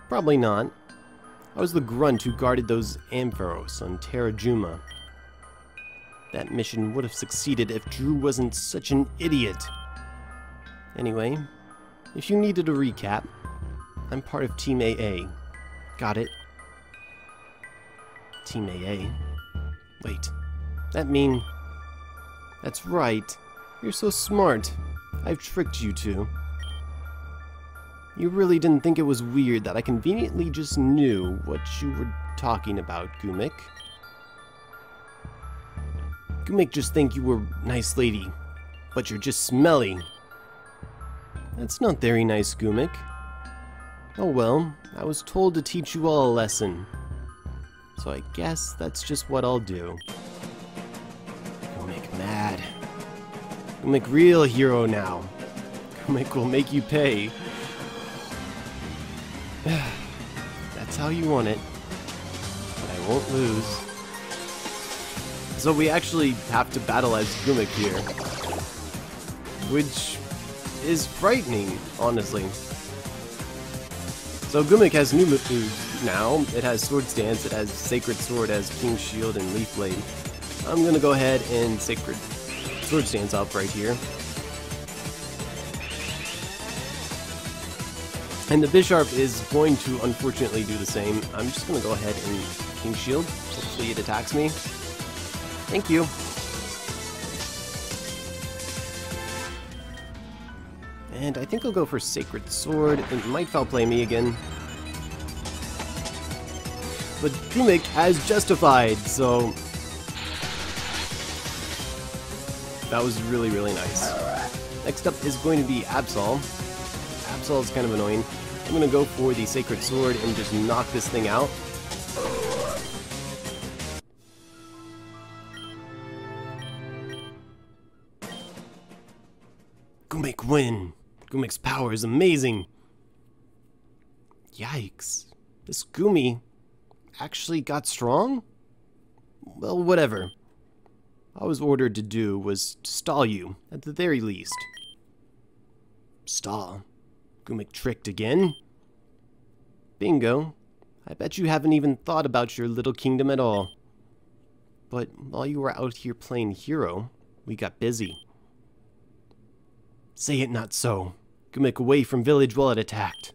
Probably not. I was the grunt who guarded those Ampharos on Terra Juma. That mission would have succeeded if Drew wasn't such an idiot. Anyway, if you needed a recap, I'm part of Team AA. Got it? Team AA? Wait, that mean... That's right. You're so smart. I've tricked you two. You really didn't think it was weird that I conveniently just knew what you were talking about, Goomink. Goomink just think you were a nice lady, but you're just smelly. That's not very nice, Goomink. Oh well, I was told to teach you all a lesson. So I guess that's just what I'll do. Goomink mad. Goomink real hero now. Goomink will make you pay. That's how you want it. But I won't lose. So we actually have to battle as Goomink here. Which is frightening, honestly. So Goomink has new moves now. It has Sword Stance, it has Sacred Sword, it has King's Shield, and Leaf Blade. I'm gonna go ahead and Sacred Sword Stance up right here. And the Bisharp is going to unfortunately do the same. I'm just gonna go ahead and King's Shield. Hopefully it attacks me. Thank you. And I think I'll go for Sacred Sword. It might foul play me again. But Goomink has justified, so that was really, really nice. Next up is going to be Absol. Absol is kind of annoying. I'm going to go for the Sacred Sword and just knock this thing out. Goomink win! Goomink's power is amazing! Yikes. This Goomy actually got strong? Well, whatever. All I was ordered to do was to stall you, at the very least. Stall? Goomink tricked again? Bingo. I bet you haven't even thought about your little kingdom at all. But while you were out here playing hero, we got busy. Say it not so. Goomink away from village while it attacked.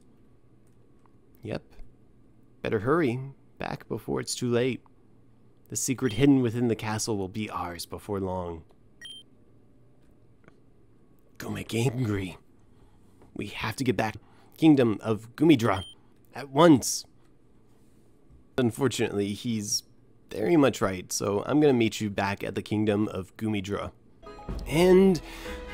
Yep. Better hurry. Back before it's too late. The secret hidden within the castle will be ours before long. Goomink angry. We have to get back to the Kingdom of Goomidra at once. Unfortunately, he's very much right, so I'm going to meet you back at the Kingdom of Goomidra. And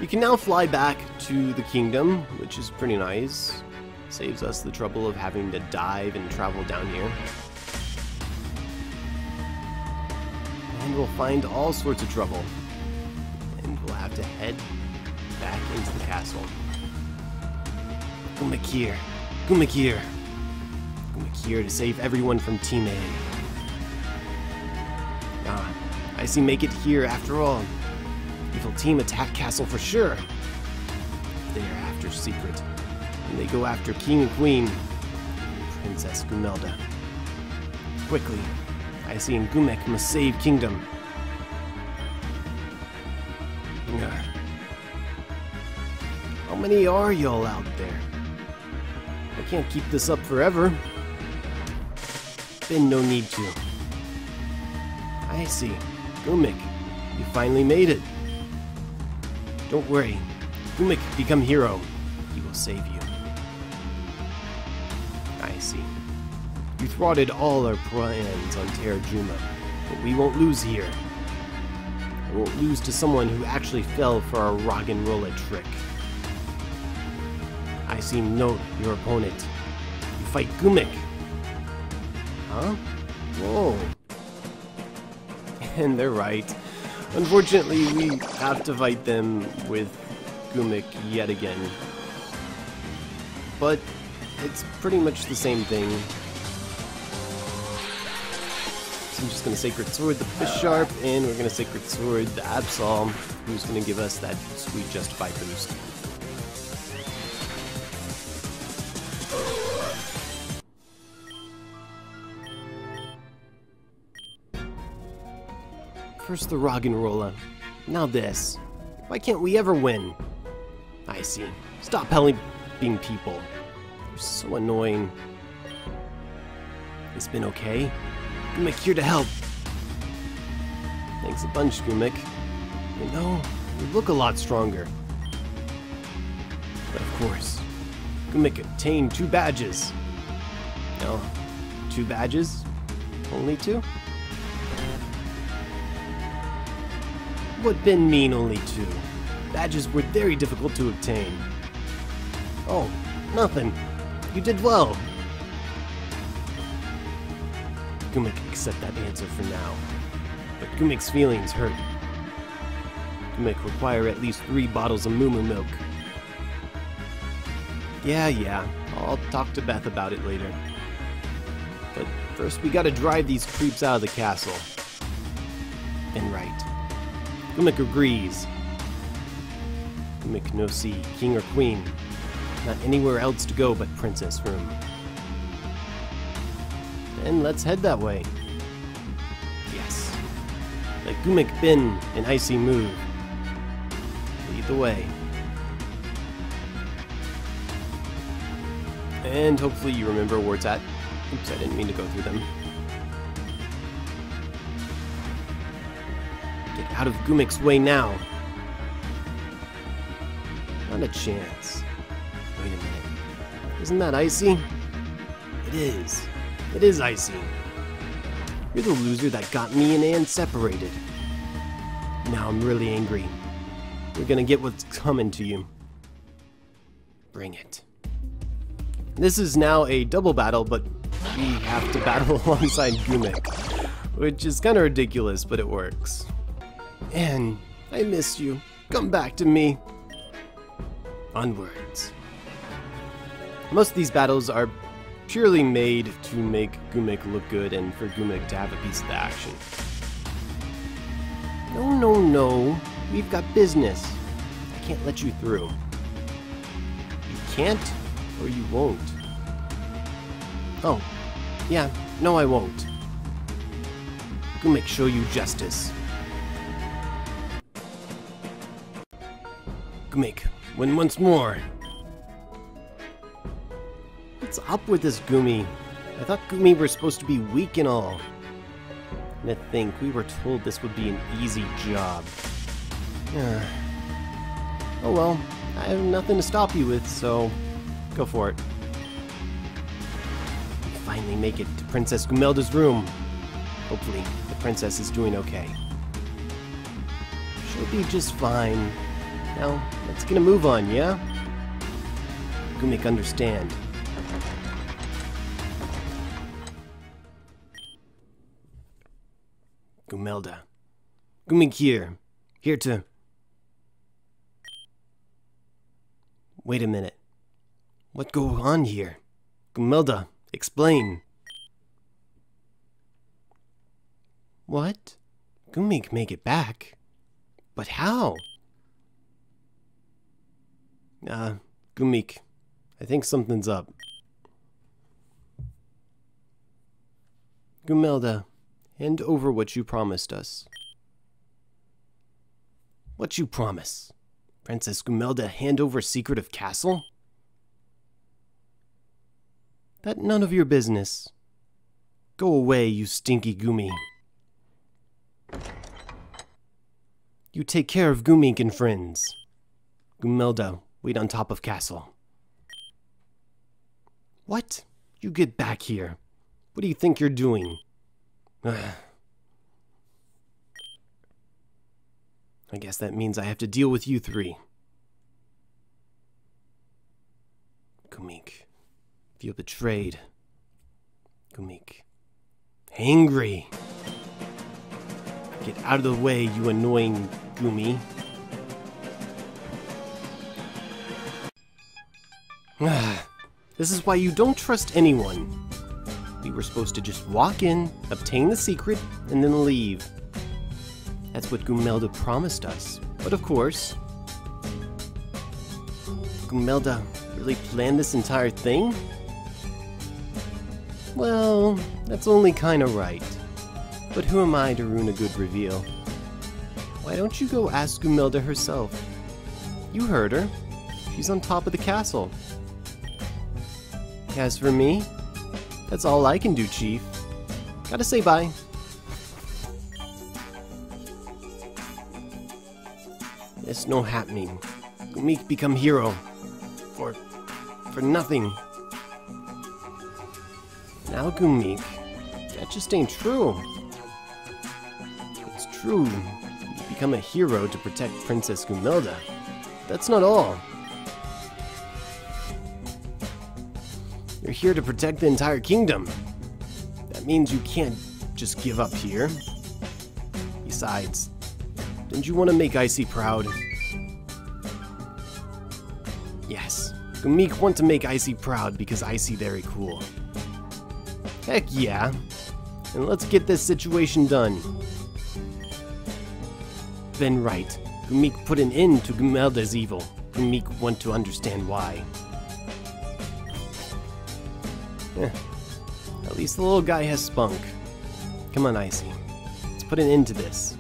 you can now fly back to the kingdom, which is pretty nice. Saves us the trouble of having to dive and travel down here. And we'll find all sorts of trouble. And we'll have to head back into the castle. Goomink here. Goomink here. Goomink here to save everyone from Team A. Ah, I see make it here after all. Evil team attack castle for sure. They are after secret. And they go after King and Queen. And Princess Goomelda. Quickly. I see in Goomink must save kingdom. How many are y'all out there? I can't keep this up forever. Been no need to. I see. Goomink, you finally made it. Don't worry. Goomink become hero. He will save you. I see. You thwarted all our plans on Terrajuma, but we won't lose here. I won't lose to someone who actually fell for our rock and roller trick. I see note your opponent. You fight Goomink. Huh? Whoa. And they're right. Unfortunately, we have to fight them with Goomink yet again. But it's pretty much the same thing. So I'm just going to Sacred Sword the Bisharp, and we're going to Sacred Sword the Absol, who's going to give us that sweet Justify boost. First the Roggenrola, now this. Why can't we ever win? I see. Stop helping people. You're so annoying. It's been okay? Goomink here to help. Thanks a bunch, Goomink. You know, you look a lot stronger. But of course, Goomink obtained 2 badges. No, 2 badges? Only 2? What Ben mean only 2? Badges were very difficult to obtain. Oh, nothing. You did well. Goomink can accept that answer for now. But Goomink's feelings hurt. Goomink require at least 3 bottles of moo milk. Yeah, I'll talk to Beth about it later. But first we gotta drive these creeps out of the castle. And right. Goomink agrees. Goomink no see king or queen. Not anywhere else to go but princess room. And let's head that way. Yes. Let Goomink bin an icy move. Lead the way. And hopefully you remember where it's at. Oops, I didn't mean to go through them. Get out of Goomink's way now. Not a chance. Wait a minute. Isn't that icy? It is. It is icy. You're the loser that got me and Anne separated. Now I'm really angry. You're gonna get what's coming to you. Bring it. This is now a double battle, but we have to battle alongside Goomink, which is kind of ridiculous, but it works. Anne, I miss you. Come back to me. Onwards. Most of these battles are purely made to make Goomink look good and for Goomink to have a piece of the action. No. We've got business. I can't let you through. You can't, or you won't. Oh, yeah, no I won't. Goomink show you justice. Goomink, win once more. What's up with this Goomy? I thought Goomy were supposed to be weak and all. And to think, we were told this would be an easy job. Oh well, I have nothing to stop you with, so go for it. We finally make it to Princess Goomelda's room. Hopefully, the princess is doing okay. She'll be just fine. Now, let's get a move on, yeah? Goomink understand. Goomelda. Goomink here. Here to... Wait a minute. What go on here? Goomelda, explain. What? Goomink make it back? But how? Goomink, I think something's up. Goomelda, hand over what you promised us. What you promise? Princess Goomelda hand over secret of castle? That none of your business. Go away, you stinky Goomy. You take care of Goomink and friends. Goomelda, wait on top of castle. What? You get back here. What do you think you're doing? I guess that means I have to deal with you 3. Goomink, feel betrayed. Goomink, angry. Get out of the way, you annoying Goomy. This is why you don't trust anyone. We were supposed to just walk in, obtain the secret, and then leave. That's what Goomelda promised us. But of course... Goomelda really planned this entire thing? Well, that's only kinda right. But who am I to ruin a good reveal? Why don't you go ask Goomelda herself? You heard her. She's on top of the castle. As for me, that's all I can do, Chief. Gotta say bye. This no happening. Goomink become hero. For nothing. Now Goomink. That just ain't true. It's true. You become a hero to protect Princess Goomidra. That's not all. You're here to protect the entire kingdom. That means you can't just give up here. Besides, didn't you want to make Icy proud? Yes, Goomink want to make Icy proud because Icy very cool. Heck yeah. And let's get this situation done. Then right, Goomink put an end to Goomidra's evil. Goomink want to understand why. At least the little guy has spunk. Come on, Icy. Let's put an end to this.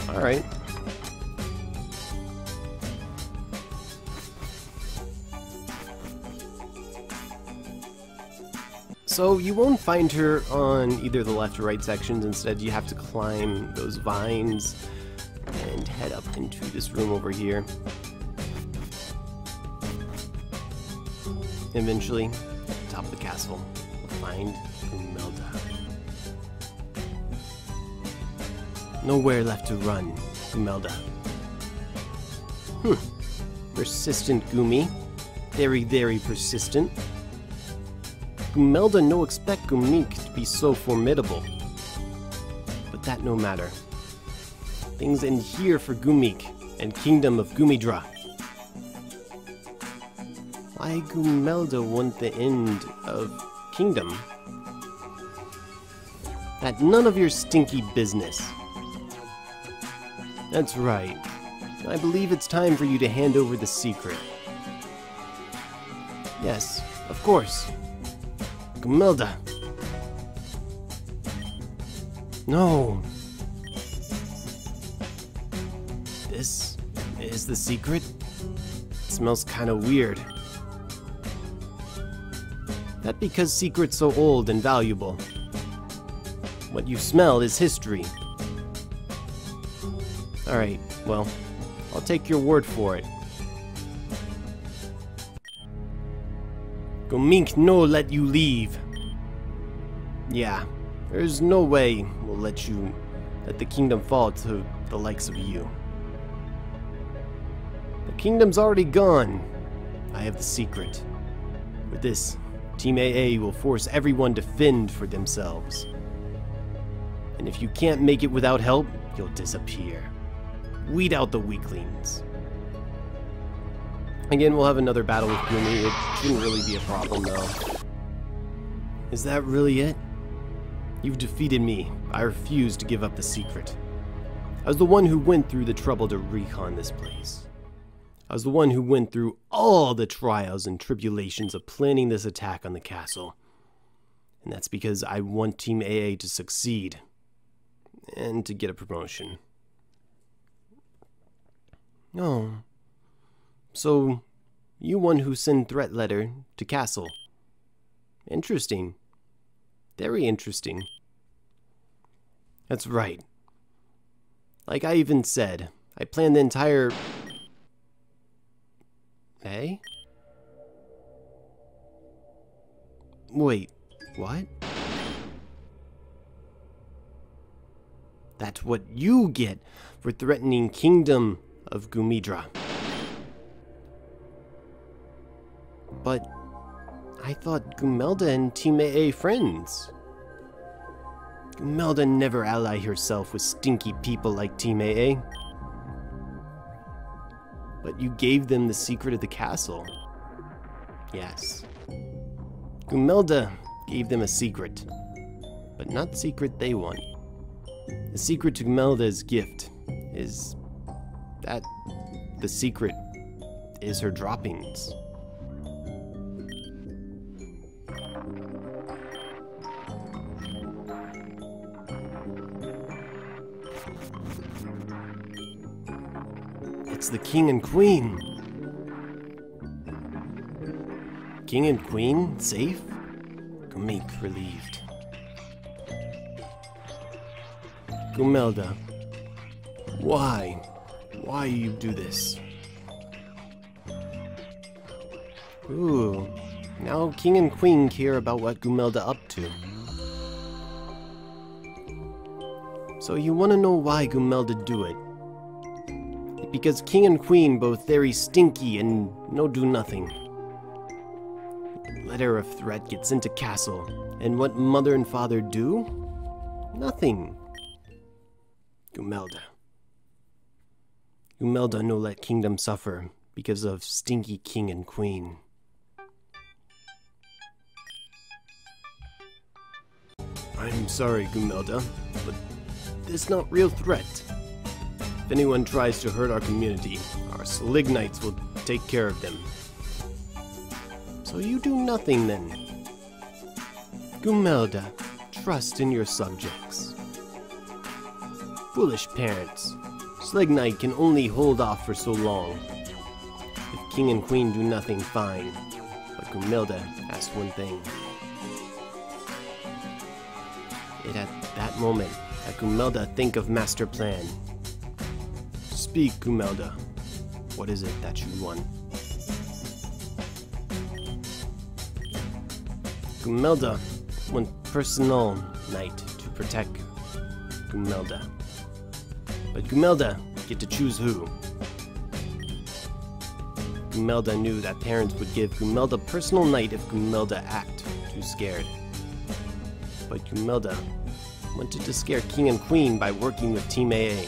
Alright. So you won't find her on either the left or right sections. Instead, you have to climb those vines and head up into this room over here. Eventually, at the top of the castle, we'll find Goomidra. Nowhere left to run, Goomidra. Persistent Goomy. Very, very persistent. Goomidra no expect Goomink to be so formidable. But that no matter. Things end here for Goomink and Kingdom of Goomidra. Why Goomidra want the end of Kingdom? That none of your stinky business. That's right. I believe it's time for you to hand over the secret. Yes, of course. Goomidra. No. This is the secret? It smells kinda weird. That because secret's so old and valuable. What you smell is history. Alright, well, I'll take your word for it. Goomink no let you leave. Yeah, there's no way we'll let the kingdom fall to the likes of you. The kingdom's already gone. I have the secret. With this, Team AA will force everyone to fend for themselves. And if you can't make it without help, you'll disappear. Weed out the weaklings. Again, we'll have another battle with Goomy. It shouldn't really be a problem, though. Is that really it? You've defeated me. I refuse to give up the secret. I was the one who went through the trouble to recon this place. I was the one who went through all the trials and tribulations of planning this attack on the castle. And that's because I want Team AA to succeed. And to get a promotion. Oh. So, you one who sent threat letter to castle. Interesting. Very interesting. That's right. Like I even said, I planned the entire... Hey? Wait, what? That's what you get for threatening Kingdom of Goomidra. But I thought Goomidra and Team AA friends. Goomidra never ally herself with stinky people like Team AA. But you gave them the secret of the castle. Yes. Goomidra gave them a secret. But not the secret they want. The secret to Goomidra's gift is that the secret is her droppings. It's the king and queen. King and queen safe? Goomink relieved. Goomidra, Why? Why you do this? Ooh, now King and Queen care about what Goomelda up to. So you want to know why Goomelda do it? Because King and Queen both very stinky and no do nothing. Letter of threat gets into castle, and what mother and father do? Nothing. Goomelda. Goomelda no let kingdom suffer because of stinky king and queen. I'm sorry, Goomelda, but this not real threat. If anyone tries to hurt our community, our Selignites will take care of them. So you do nothing then. Goomelda, trust in your subjects. Foolish parents. Slignite can only hold off for so long. If King and Queen do nothing, fine. But Goomelda asked one thing. It at that moment that Goomelda think of master plan. Speak, Goomelda. What is it that you want? Goomelda want personal knight to protect Goomelda. But Goomelda get to choose who. Goomelda knew that parents would give Goomelda personal knight if Goomelda act too scared. But Goomelda wanted to scare King and Queen by working with Team AA.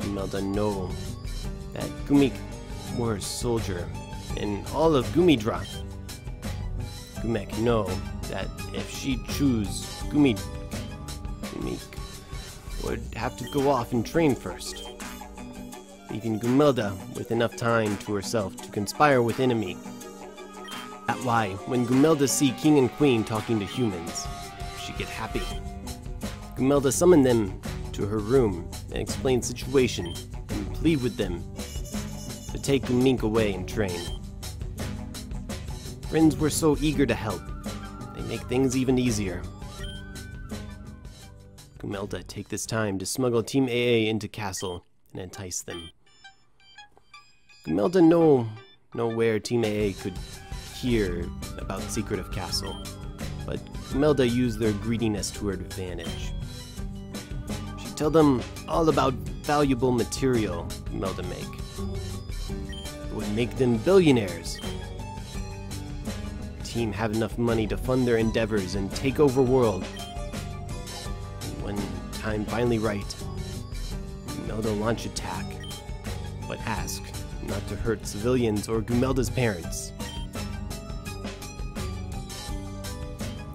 Goomelda know that Goomink were a soldier in all of Goomidra. Goomink know that if she choose Goomink would have to go off and train first, leaving Goomelda with enough time to herself to conspire with enemy. That's why, when Goomelda see King and Queen talking to humans, she get happy. Goomelda summoned them to her room and explained situation and plead with them to take Goomink away and train. Friends were so eager to help, they make things even easier. Goomelda take this time to smuggle Team AA into castle and entice them. Goomelda know where Team AA could hear about secret of castle, but Goomelda used their greediness to her advantage. She tell them all about valuable material Goomelda make. It would make them billionaires. The team have enough money to fund their endeavors and take over world. When time finally right, Goomelda launch attack, but ask not to hurt civilians or Goomelda's parents.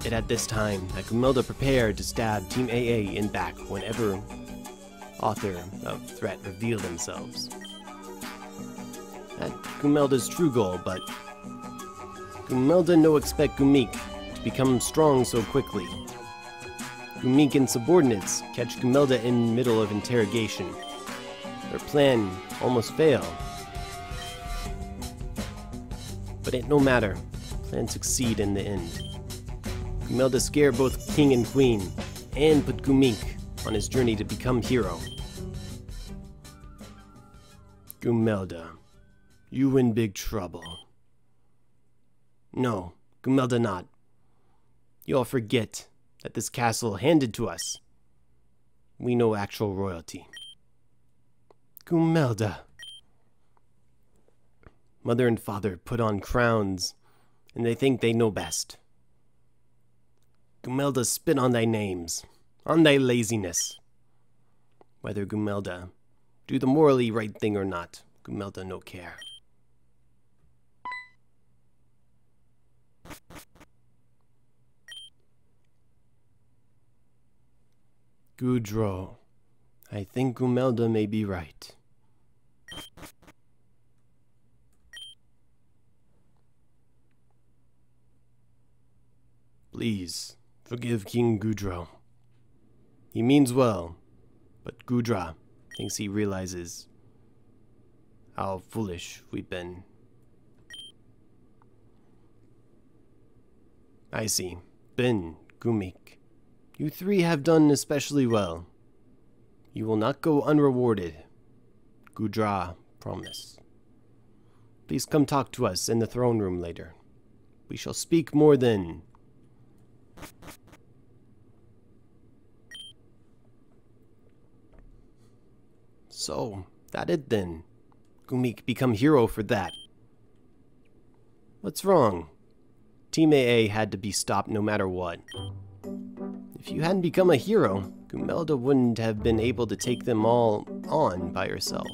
It at this time that Goomelda prepared to stab Team AA in back whenever author of threat reveal themselves. That Goomelda's true goal, but Goomelda no expect Goomink to become strong so quickly. Goomink and subordinates catch Goomelda in middle of interrogation. Their plan almost fail. But it no matter. Plan succeed in the end. Goomelda scare both King and Queen, and put Goomink on his journey to become hero. Goomelda, you in big trouble. No, Goomelda not. You all forget that this castle handed to us. We know actual royalty. Goomelda. Mother and father put on crowns, and they think they know best. Goomelda spit on thy names, on thy laziness. Whether Goomelda do the morally right thing or not, Goomelda no care. Goodro, I think Goomelda may be right. Please, forgive King Goodro. He means well, but Goodra thinks he realizes how foolish we've been. I see. Ben, Goomink, you three have done especially well. You will not go unrewarded. Goomidra, promise. Please come talk to us in the throne room later. We shall speak more then. So, that it then. Goomink become hero for that. What's wrong? Team AA had to be stopped no matter what. If you hadn't become a hero, Goomidra wouldn't have been able to take them all on by herself.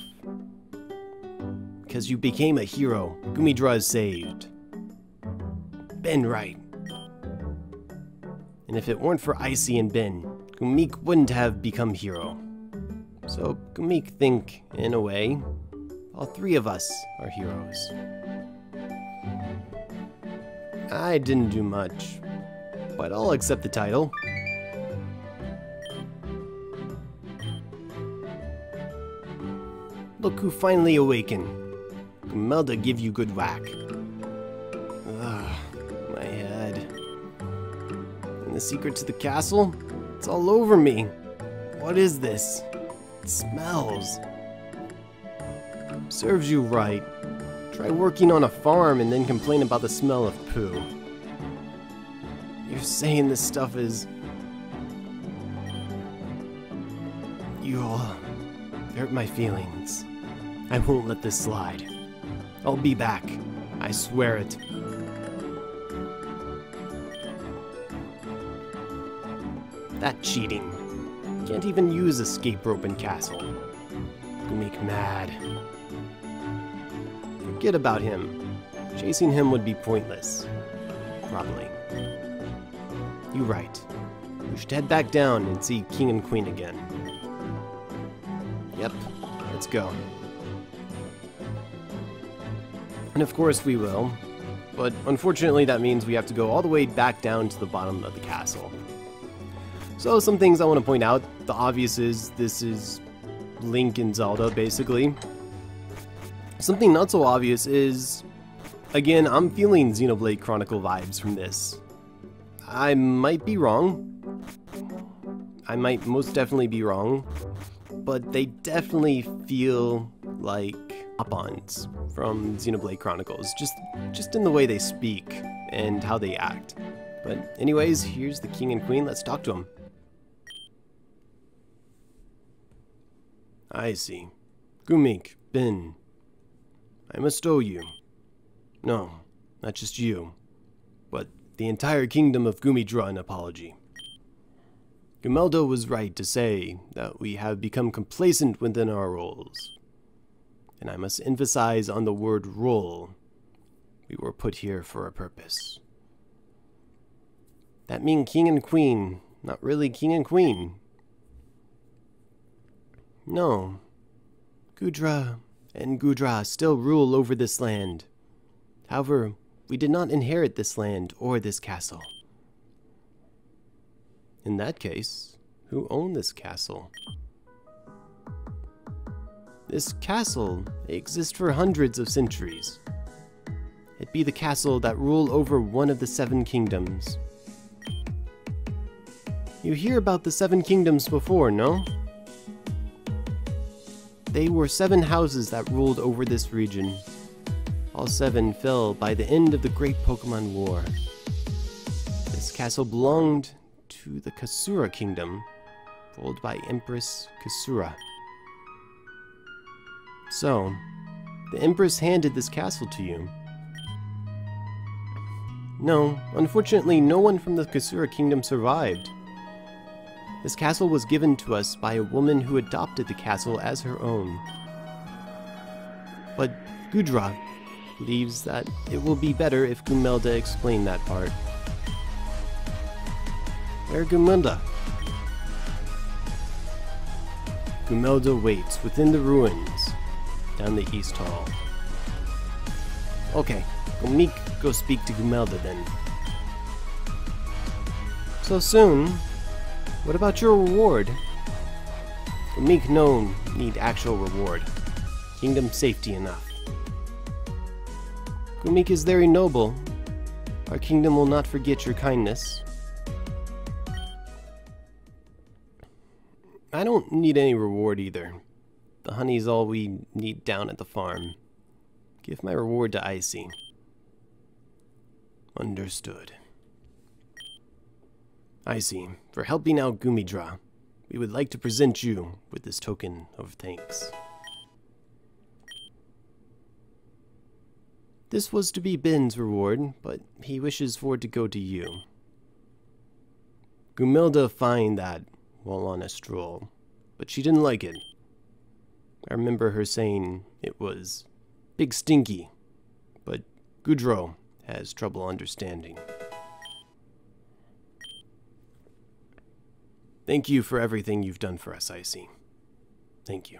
Because you became a hero, Goomidra is saved. Ben right. And if it weren't for Icy and Ben, Goomink wouldn't have become hero. So Goomink think, in a way, all three of us are heroes. I didn't do much, but I'll accept the title. Look who finally awakened. Goomidra give you good whack. Ugh, my head. And the secret to the castle? It's all over me. What is this? It smells. Serves you right. Try working on a farm and then complain about the smell of poo. You're saying this stuff is... You'll hurt my feelings. I won't let this slide. I'll be back. I swear it. That cheating. Can't even use escape rope in castle. Goomink mad. Forget about him. Chasing him would be pointless. Probably. You're right. We should head back down and see King and Queen again. Yep, let's go. And of course we will, but unfortunately that means we have to go all the way back down to the bottom of the castle. So some things I want to point out. The obvious is this is Link and Zelda, basically. Something not so obvious is, again, I'm feeling Xenoblade Chronicle vibes from this. I might be wrong. I might most definitely be wrong, but they definitely feel like Opons from Xenoblade Chronicles, just in the way they speak and how they act. But anyways, here's the King and Queen. Let's talk to them. I see. Goomink, Ben. I must owe you. No, not just you, but the entire Kingdom of Goomidra an apology. Goomidra was right to say that we have become complacent within our roles. And I must emphasize on the word role. We were put here for a purpose. That means King and Queen, not really King and Queen. No. Goomidra and Goomidra still rule over this land. However, we did not inherit this land or this castle. In that case, who owned this castle? This castle exists for hundreds of centuries. It be the castle that ruled over one of the 7 kingdoms. You hear about the 7 kingdoms before, no? They were 7 houses that ruled over this region. All 7 fell by the end of the Great Pokémon War. This castle belonged to the Kasura Kingdom, ruled by Empress Kasura. So, the Empress handed this castle to you. No, unfortunately no one from the Kasura Kingdom survived. This castle was given to us by a woman who adopted the castle as her own. But Goomidra believes that it will be better if Goomidra explained that part. Where Goomidra? Goomidra waits within the ruins, down the East Hall. Okay, Goomink, go speak to Goomidra then. So soon? What about your reward? Goomink no need actual reward. Kingdom safety enough. Goomink is very noble. Our kingdom will not forget your kindness. I don't need any reward either. The honey's all we need down at the farm. Give my reward to Icy. Understood. Icy, for helping out Goomidra, we would like to present you with this token of thanks. This was to be Ben's reward, but he wishes for it to go to you. Goomilda found that while on a stroll, but she didn't like it. I remember her saying it was big stinky, but Goodro has trouble understanding. Thank you for everything you've done for us, Icy. Thank you.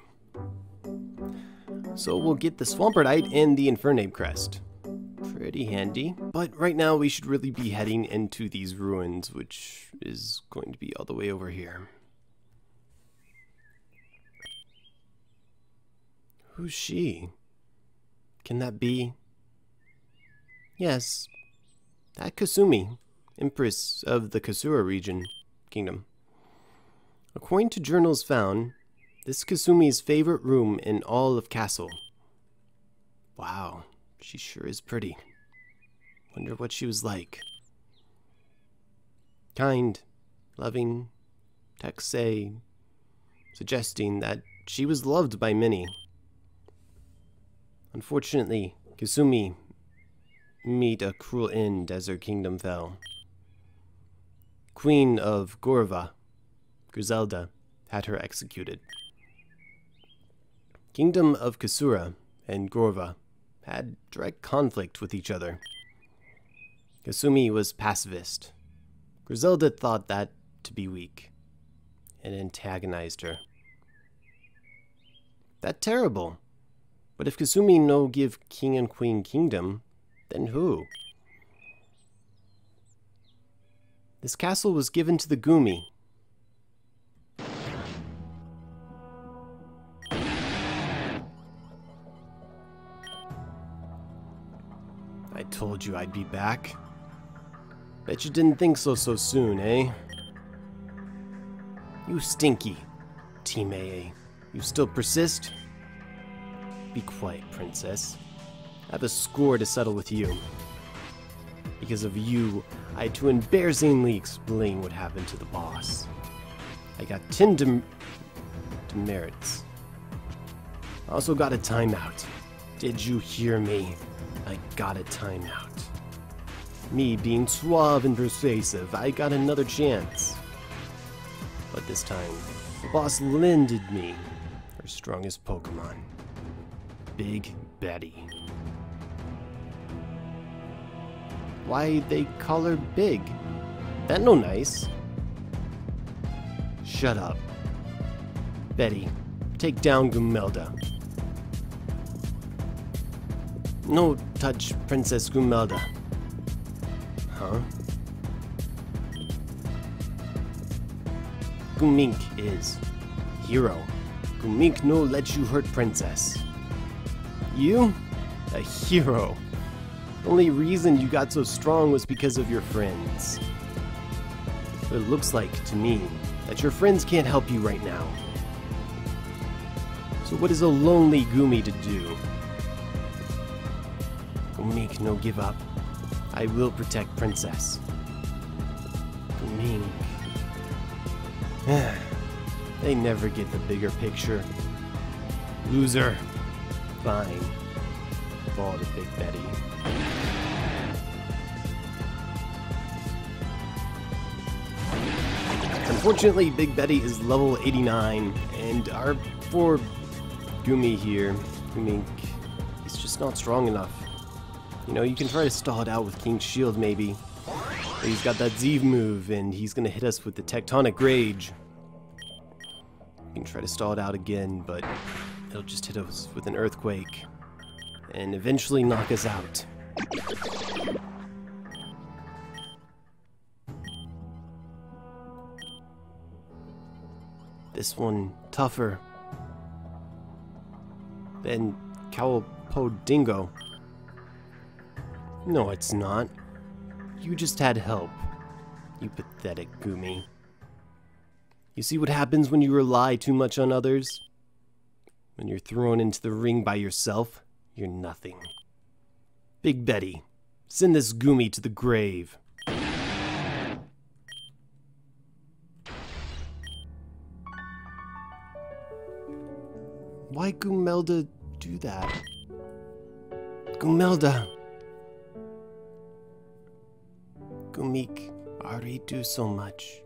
So we'll get the Swamperdite and the Infernape Crest. Pretty handy. But right now we should really be heading into these ruins, which is going to be all the way over here. Who's she? Can that be? Yes, that Kasumi, Empress of the Kasura region, kingdom. According to journals found, this Kasumi's favorite room in all of Castle. Wow, she sure is pretty. Wonder what she was like. Kind, loving, texts say, suggesting that she was loved by many. Unfortunately, Kasumi met a cruel end as her kingdom fell. Queen of Gorva, Griselda, had her executed. Kingdom of Kasura and Gorva had direct conflict with each other. Kasumi was pacifist. Griselda thought that to be weak, and antagonized her. That terrible. But if Kasumi no give king and queen kingdom, then who? This castle was given to the Goomy. I told you I'd be back. Bet you didn't think so soon, eh? You stinky, Team AA. You still persist? Be quiet, princess. I have a score to settle with you. Because of you, I had to embarrassingly explain what happened to the boss. I got 10 demerits. I also got a timeout. Did you hear me? I got a timeout. Me being suave and persuasive, I got another chance. But this time, the boss lended me her strongest Pokemon. Big Betty. Why they call her Big? That no nice. Shut up. Betty, take down Goomilda. No touch Princess Goomilda. Huh? Goomink is hero. Goomink no let you hurt princess. You? A hero. The only reason you got so strong was because of your friends. But it looks like, to me, that your friends can't help you right now. So what is a lonely Goomy to do? Goomink no give up. I will protect Princess. Goomink. They never get the bigger picture. Loser. Fine. Fall to Big Betty. Unfortunately, Big Betty is level 89, and our poor Goomy here, Goomink, is just not strong enough. You know, you can try to stall it out with King's Shield, maybe. But he's got that Zeev move, and he's gonna hit us with the Tectonic Rage. You can try to stall it out again, but it'll just hit us with an Earthquake, and eventually knock us out. This one tougher than Kawopudunga. No, it's not. You just had help. You pathetic Goomy. You see what happens when you rely too much on others? When you're thrown into the ring by yourself, you're nothing. Big Betty, send this Goomy to the grave. Why Goomelda do that? Goomelda! Goomink already do so much.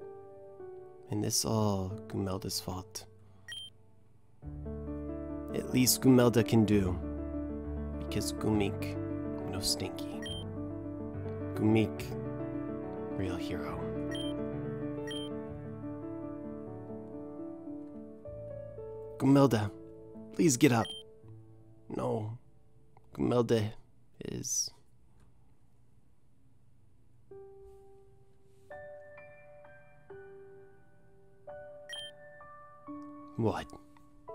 And this all Goomelda's fault. At least Goomelda can do. Because Goomink, no stinky. Goomink, real hero. Goomelda, please get up. No, Goomelda is... What?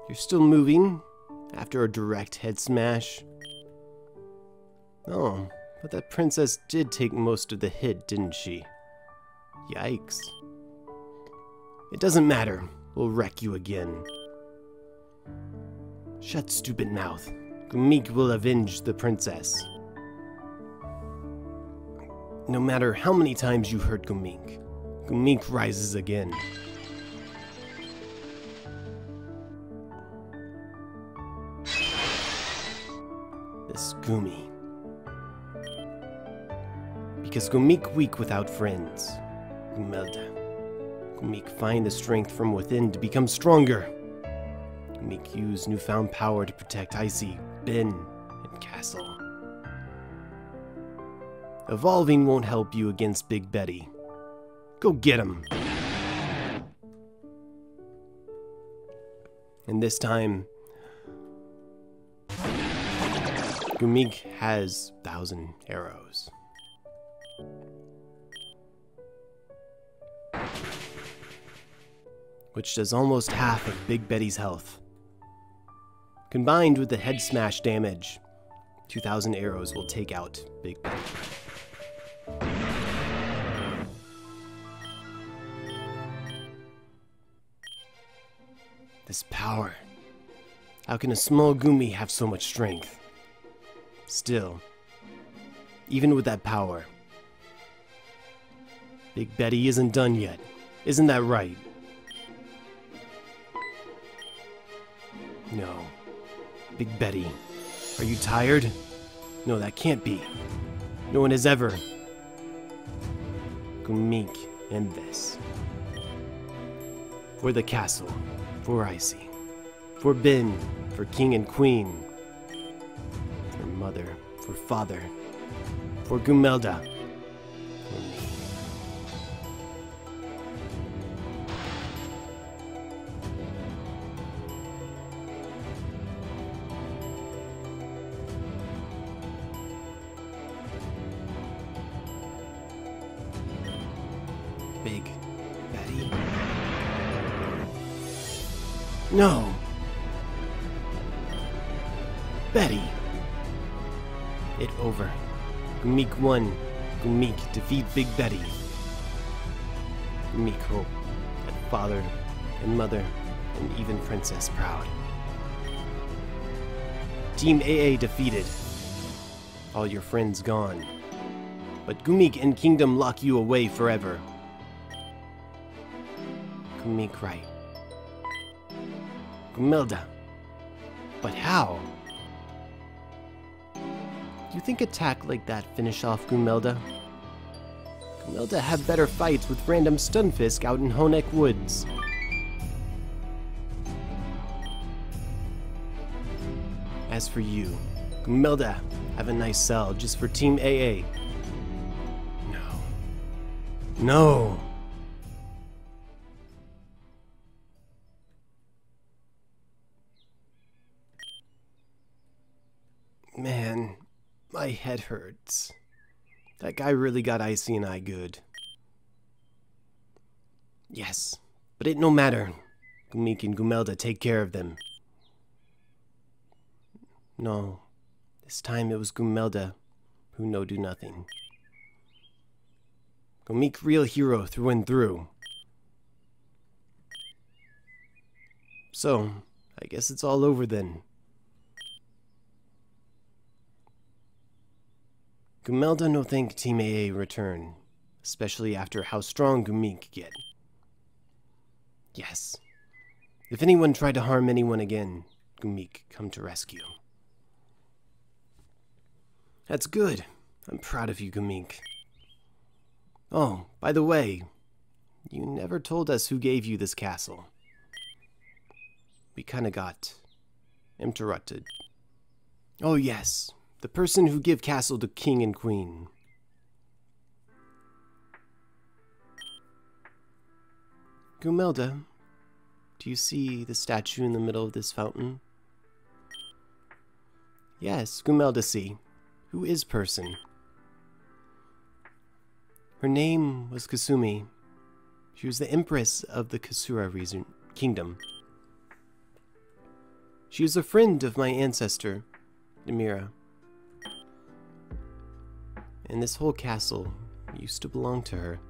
You're still moving? After a direct head smash? Oh, but that princess did take most of the hit, didn't she? Yikes. It doesn't matter. We'll wreck you again. Shut stupid mouth. Goomink will avenge the princess. No matter how many times you hurt Goomink, Goomink rises again. This Goomy. Because Goomink weak without friends. Goomelda. Goomink find the strength from within to become stronger. Goomink use newfound power to protect Icy, Ben, and Castle. Evolving won't help you against Big Betty. Go get him. And this time, Goomink has 1,000 arrows. Which does almost half of Big Betty's health. Combined with the head smash damage, 2,000 arrows will take out Big Betty. This power. How can a small Goomy have so much strength? Still, even with that power, Big Betty isn't done yet. Isn't that right? No. Big Betty, are you tired? No, that can't be. No one has ever. Goomink and this. For the castle. For Icy. For Ben. For King and Queen. For Mother. For Father. For Goomelda. For me. Big Betty? No! Betty! It over. Goomink won. Goomink defeat Big Betty. Goomink hope that father and mother and even Princess proud. Team AA defeated. All your friends gone. But Goomink and Kingdom lock you away forever. Goomink right. Goomelda. But how? Do you think attack like that finish off Goomelda? Goomelda have better fights with random Stunfisk out in Honeck Woods. As for you, Goomelda have a nice cell just for Team AA. No. No! Man, my head hurts. That guy really got Icy and I good. Yes, but it no matter. Goomink and Goomelda take care of them. No, this time it was Goomelda who no do nothing. Goomink real hero through and through. So, I guess it's all over then. Goomidra no think Team AA return, especially after how strong Goomink get. Yes. If anyone tried to harm anyone again, Goomink come to rescue. That's good. I'm proud of you, Goomink. Oh, by the way, you never told us who gave you this castle. We kinda got interrupted. Oh yes, the person who give castle to king and queen. Goomidra, do you see the statue in the middle of this fountain? Yes, Goomidra see. Who is person? Her name was Kasumi. She was the empress of the Kasura kingdom. She is a friend of my ancestor, Namira. And this whole castle used to belong to her.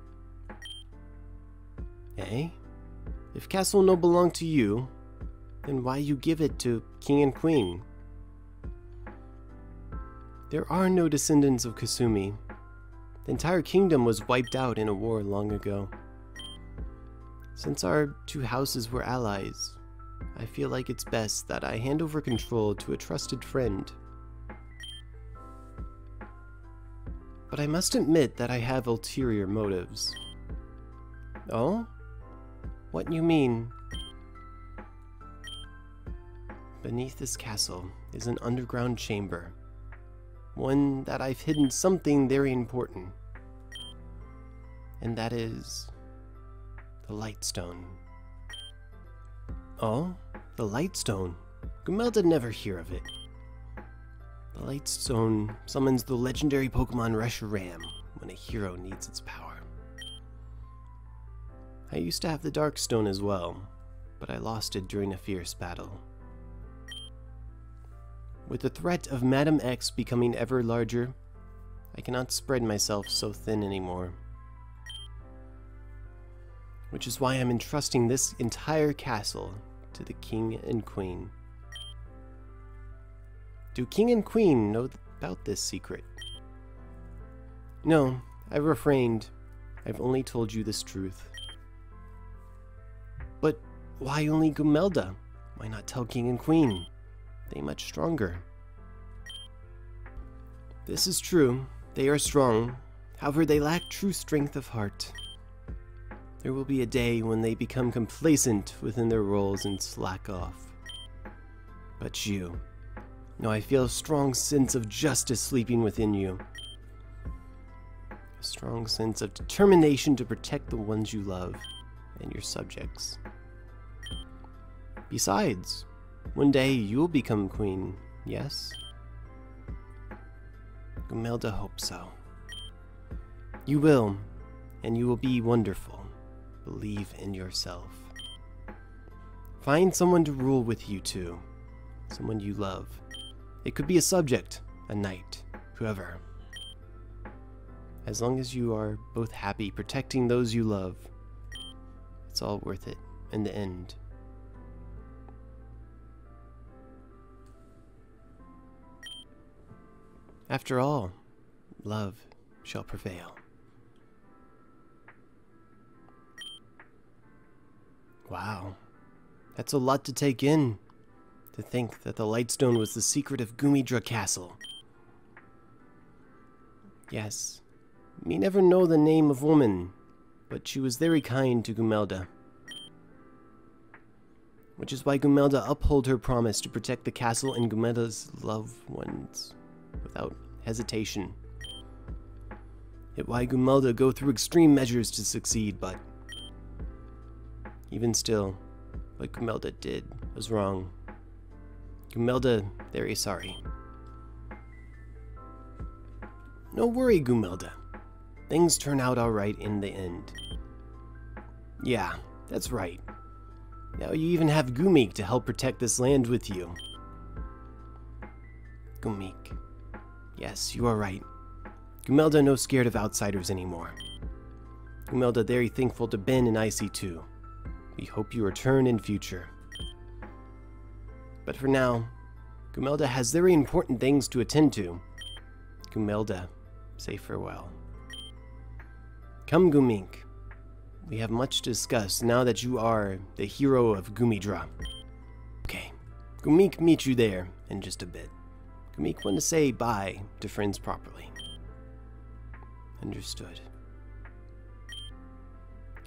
Eh? If castle no belong to you, then why you give it to king and queen? There are no descendants of Kasumi. The entire kingdom was wiped out in a war long ago. Since our two houses were allies, I feel like it's best that I hand over control to a trusted friend. But I must admit that I have ulterior motives. Oh? What you mean? Beneath this castle is an underground chamber. One that I've hidden something very important. And that is the Lightstone. Oh? The Lightstone? Goomidra never hear of it. The Lightstone summons the legendary Pokemon Reshiram when a hero needs its power. I used to have the Darkstone as well, but I lost it during a fierce battle. With the threat of Madam X becoming ever larger, I cannot spread myself so thin anymore. Which is why I'm entrusting this entire castle to the King and Queen. Do King and Queen know about this secret? No, I've refrained. I've only told you this truth. But why only Goomidra? Why not tell King and Queen? They much stronger. This is true. They are strong. However, they lack true strength of heart. There will be a day when they become complacent within their roles and slack off. But you... No, I feel a strong sense of justice sleeping within you. A strong sense of determination to protect the ones you love and your subjects. Besides, one day you'll become queen, yes? Goomidra hopes so. You will, and you will be wonderful. Believe in yourself. Find someone to rule with you too. Someone you love. It could be a subject, a knight, whoever. As long as you are both happy protecting those you love, it's all worth it in the end. After all, love shall prevail. Wow, that's a lot to take in. To think that the Lightstone was the secret of Goomidra Castle. Yes, me never know the name of woman, but she was very kind to Goomidra. Which is why Goomidra uphold her promise to protect the castle and Goomidra's loved ones without hesitation. Yet why Goomidra go through extreme measures to succeed, but even still, what Goomidra did was wrong. Goomidra, very sorry. No worry, Goomidra. Things turn out alright in the end. Yeah, that's right. Now you even have Goomink to help protect this land with you. Goomink. Yes, you are right. Goomidra no scared of outsiders anymore. Goomidra very thankful to Ben and Icy too. We hope you return in future. But for now, Goomidra has very important things to attend to. Goomidra, say farewell. Come, Goomink. We have much to discuss now that you are the hero of Goomidra. Okay, Goomink meet you there in just a bit. Goomink want to say bye to friends properly. Understood.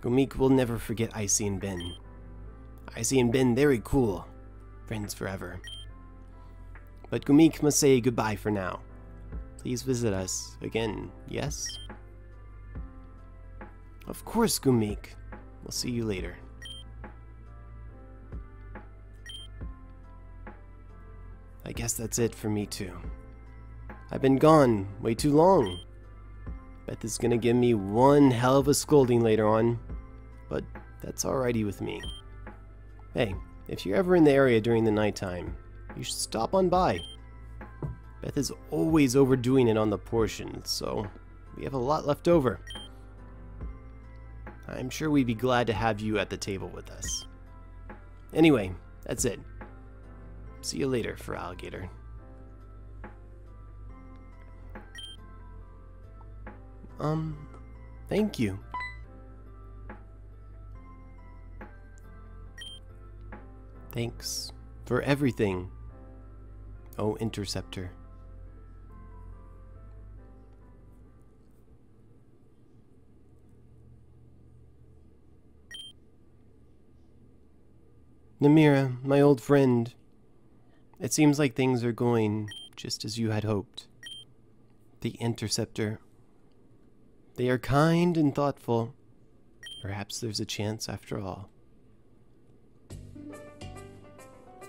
Goomink will never forget Icy and Ben. Icy and Ben very cool. Friends forever. But Goomink must say goodbye for now. Please visit us again, yes? Of course, Goomink. We'll see you later. I guess that's it for me too. I've been gone way too long. Bet this is gonna give me one hell of a scolding later on, but that's alrighty with me. Hey, if you're ever in the area during the nighttime, you should stop on by. Beth is always overdoing it on the portion, so we have a lot left over. I'm sure we'd be glad to have you at the table with us. Anyway, that's it. See you later, for alligator. Thank you. Thanks for everything, oh Interceptor. Namira, my old friend. It seems like things are going just as you had hoped. The Interceptor. They are kind and thoughtful. Perhaps there's a chance after all.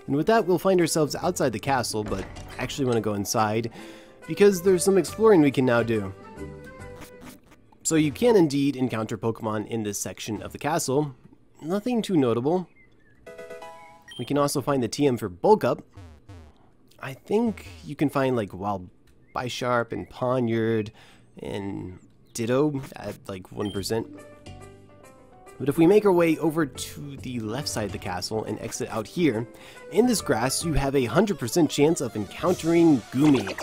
And with that, we'll find ourselves outside the castle, but I actually want to go inside because there's some exploring we can now do. So you can indeed encounter Pokemon in this section of the castle. Nothing too notable. We can also find the TM for Bulk Up. I think you can find like Wild Bisharp and Ponyard and Ditto at like 1%. But if we make our way over to the left side of the castle and exit out here, in this grass you have a 100% chance of encountering Goomy.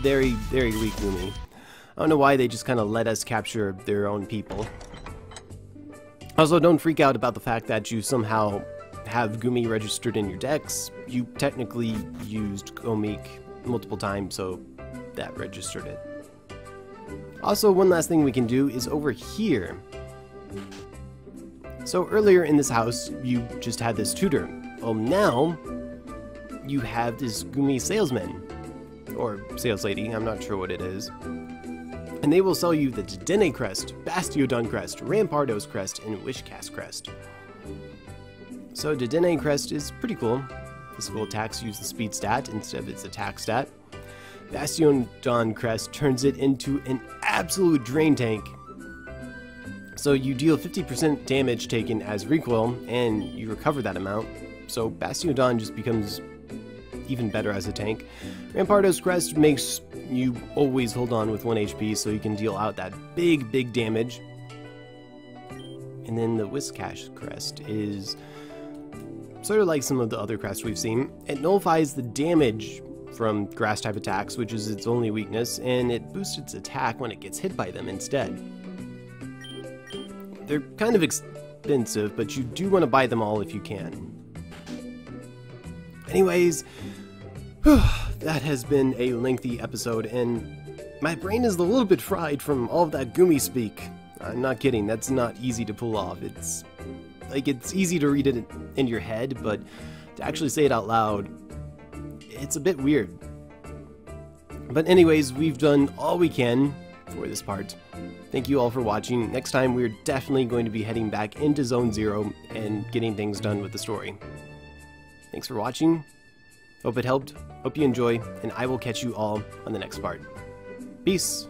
Very, very weak Goomy. I don't know why they just kind of let us capture their own people. Also, don't freak out about the fact that you somehow have Goomy registered in your decks. You technically used Goomink multiple times, so that registered it. Also, one last thing we can do is over here. So earlier in this house, you just had this tutor. Well, now you have this Goomy salesman, or sales lady, I'm not sure what it is. And they will sell you the Dedenne Crest, Bastiodon Crest, Rampardos Crest, and Whiscash Crest. So Dedenne Crest is pretty cool. Physical attacks use the speed stat instead of its attack stat. Bastiodon Crest turns it into an absolute drain tank. So you deal 50% damage taken as recoil, and you recover that amount. So Bastiodon just becomes even better as a tank. Rampardos Crest makes you always hold on with 1 HP, so you can deal out that big damage. And then the Whiscash Crest is sort of like some of the other crests we've seen. It nullifies the damage from grass type attacks, which is its only weakness, and it boosts its attack when it gets hit by them instead. They're kind of expensive, but you do want to buy them all if you can. Anyways, that has been a lengthy episode, and my brain is a little bit fried from all of that Goomy speak. I'm not kidding, that's not easy to pull off. It's easy to read it in your head, but to actually say it out loud, it's a bit weird. But anyways, we've done all we can for this part. Thank you all for watching. Next time we're definitely going to be heading back into Zone 0 and getting things done with the story. Thanks for watching. Hope it helped, hope you enjoy, and I will catch you all on the next part. Peace!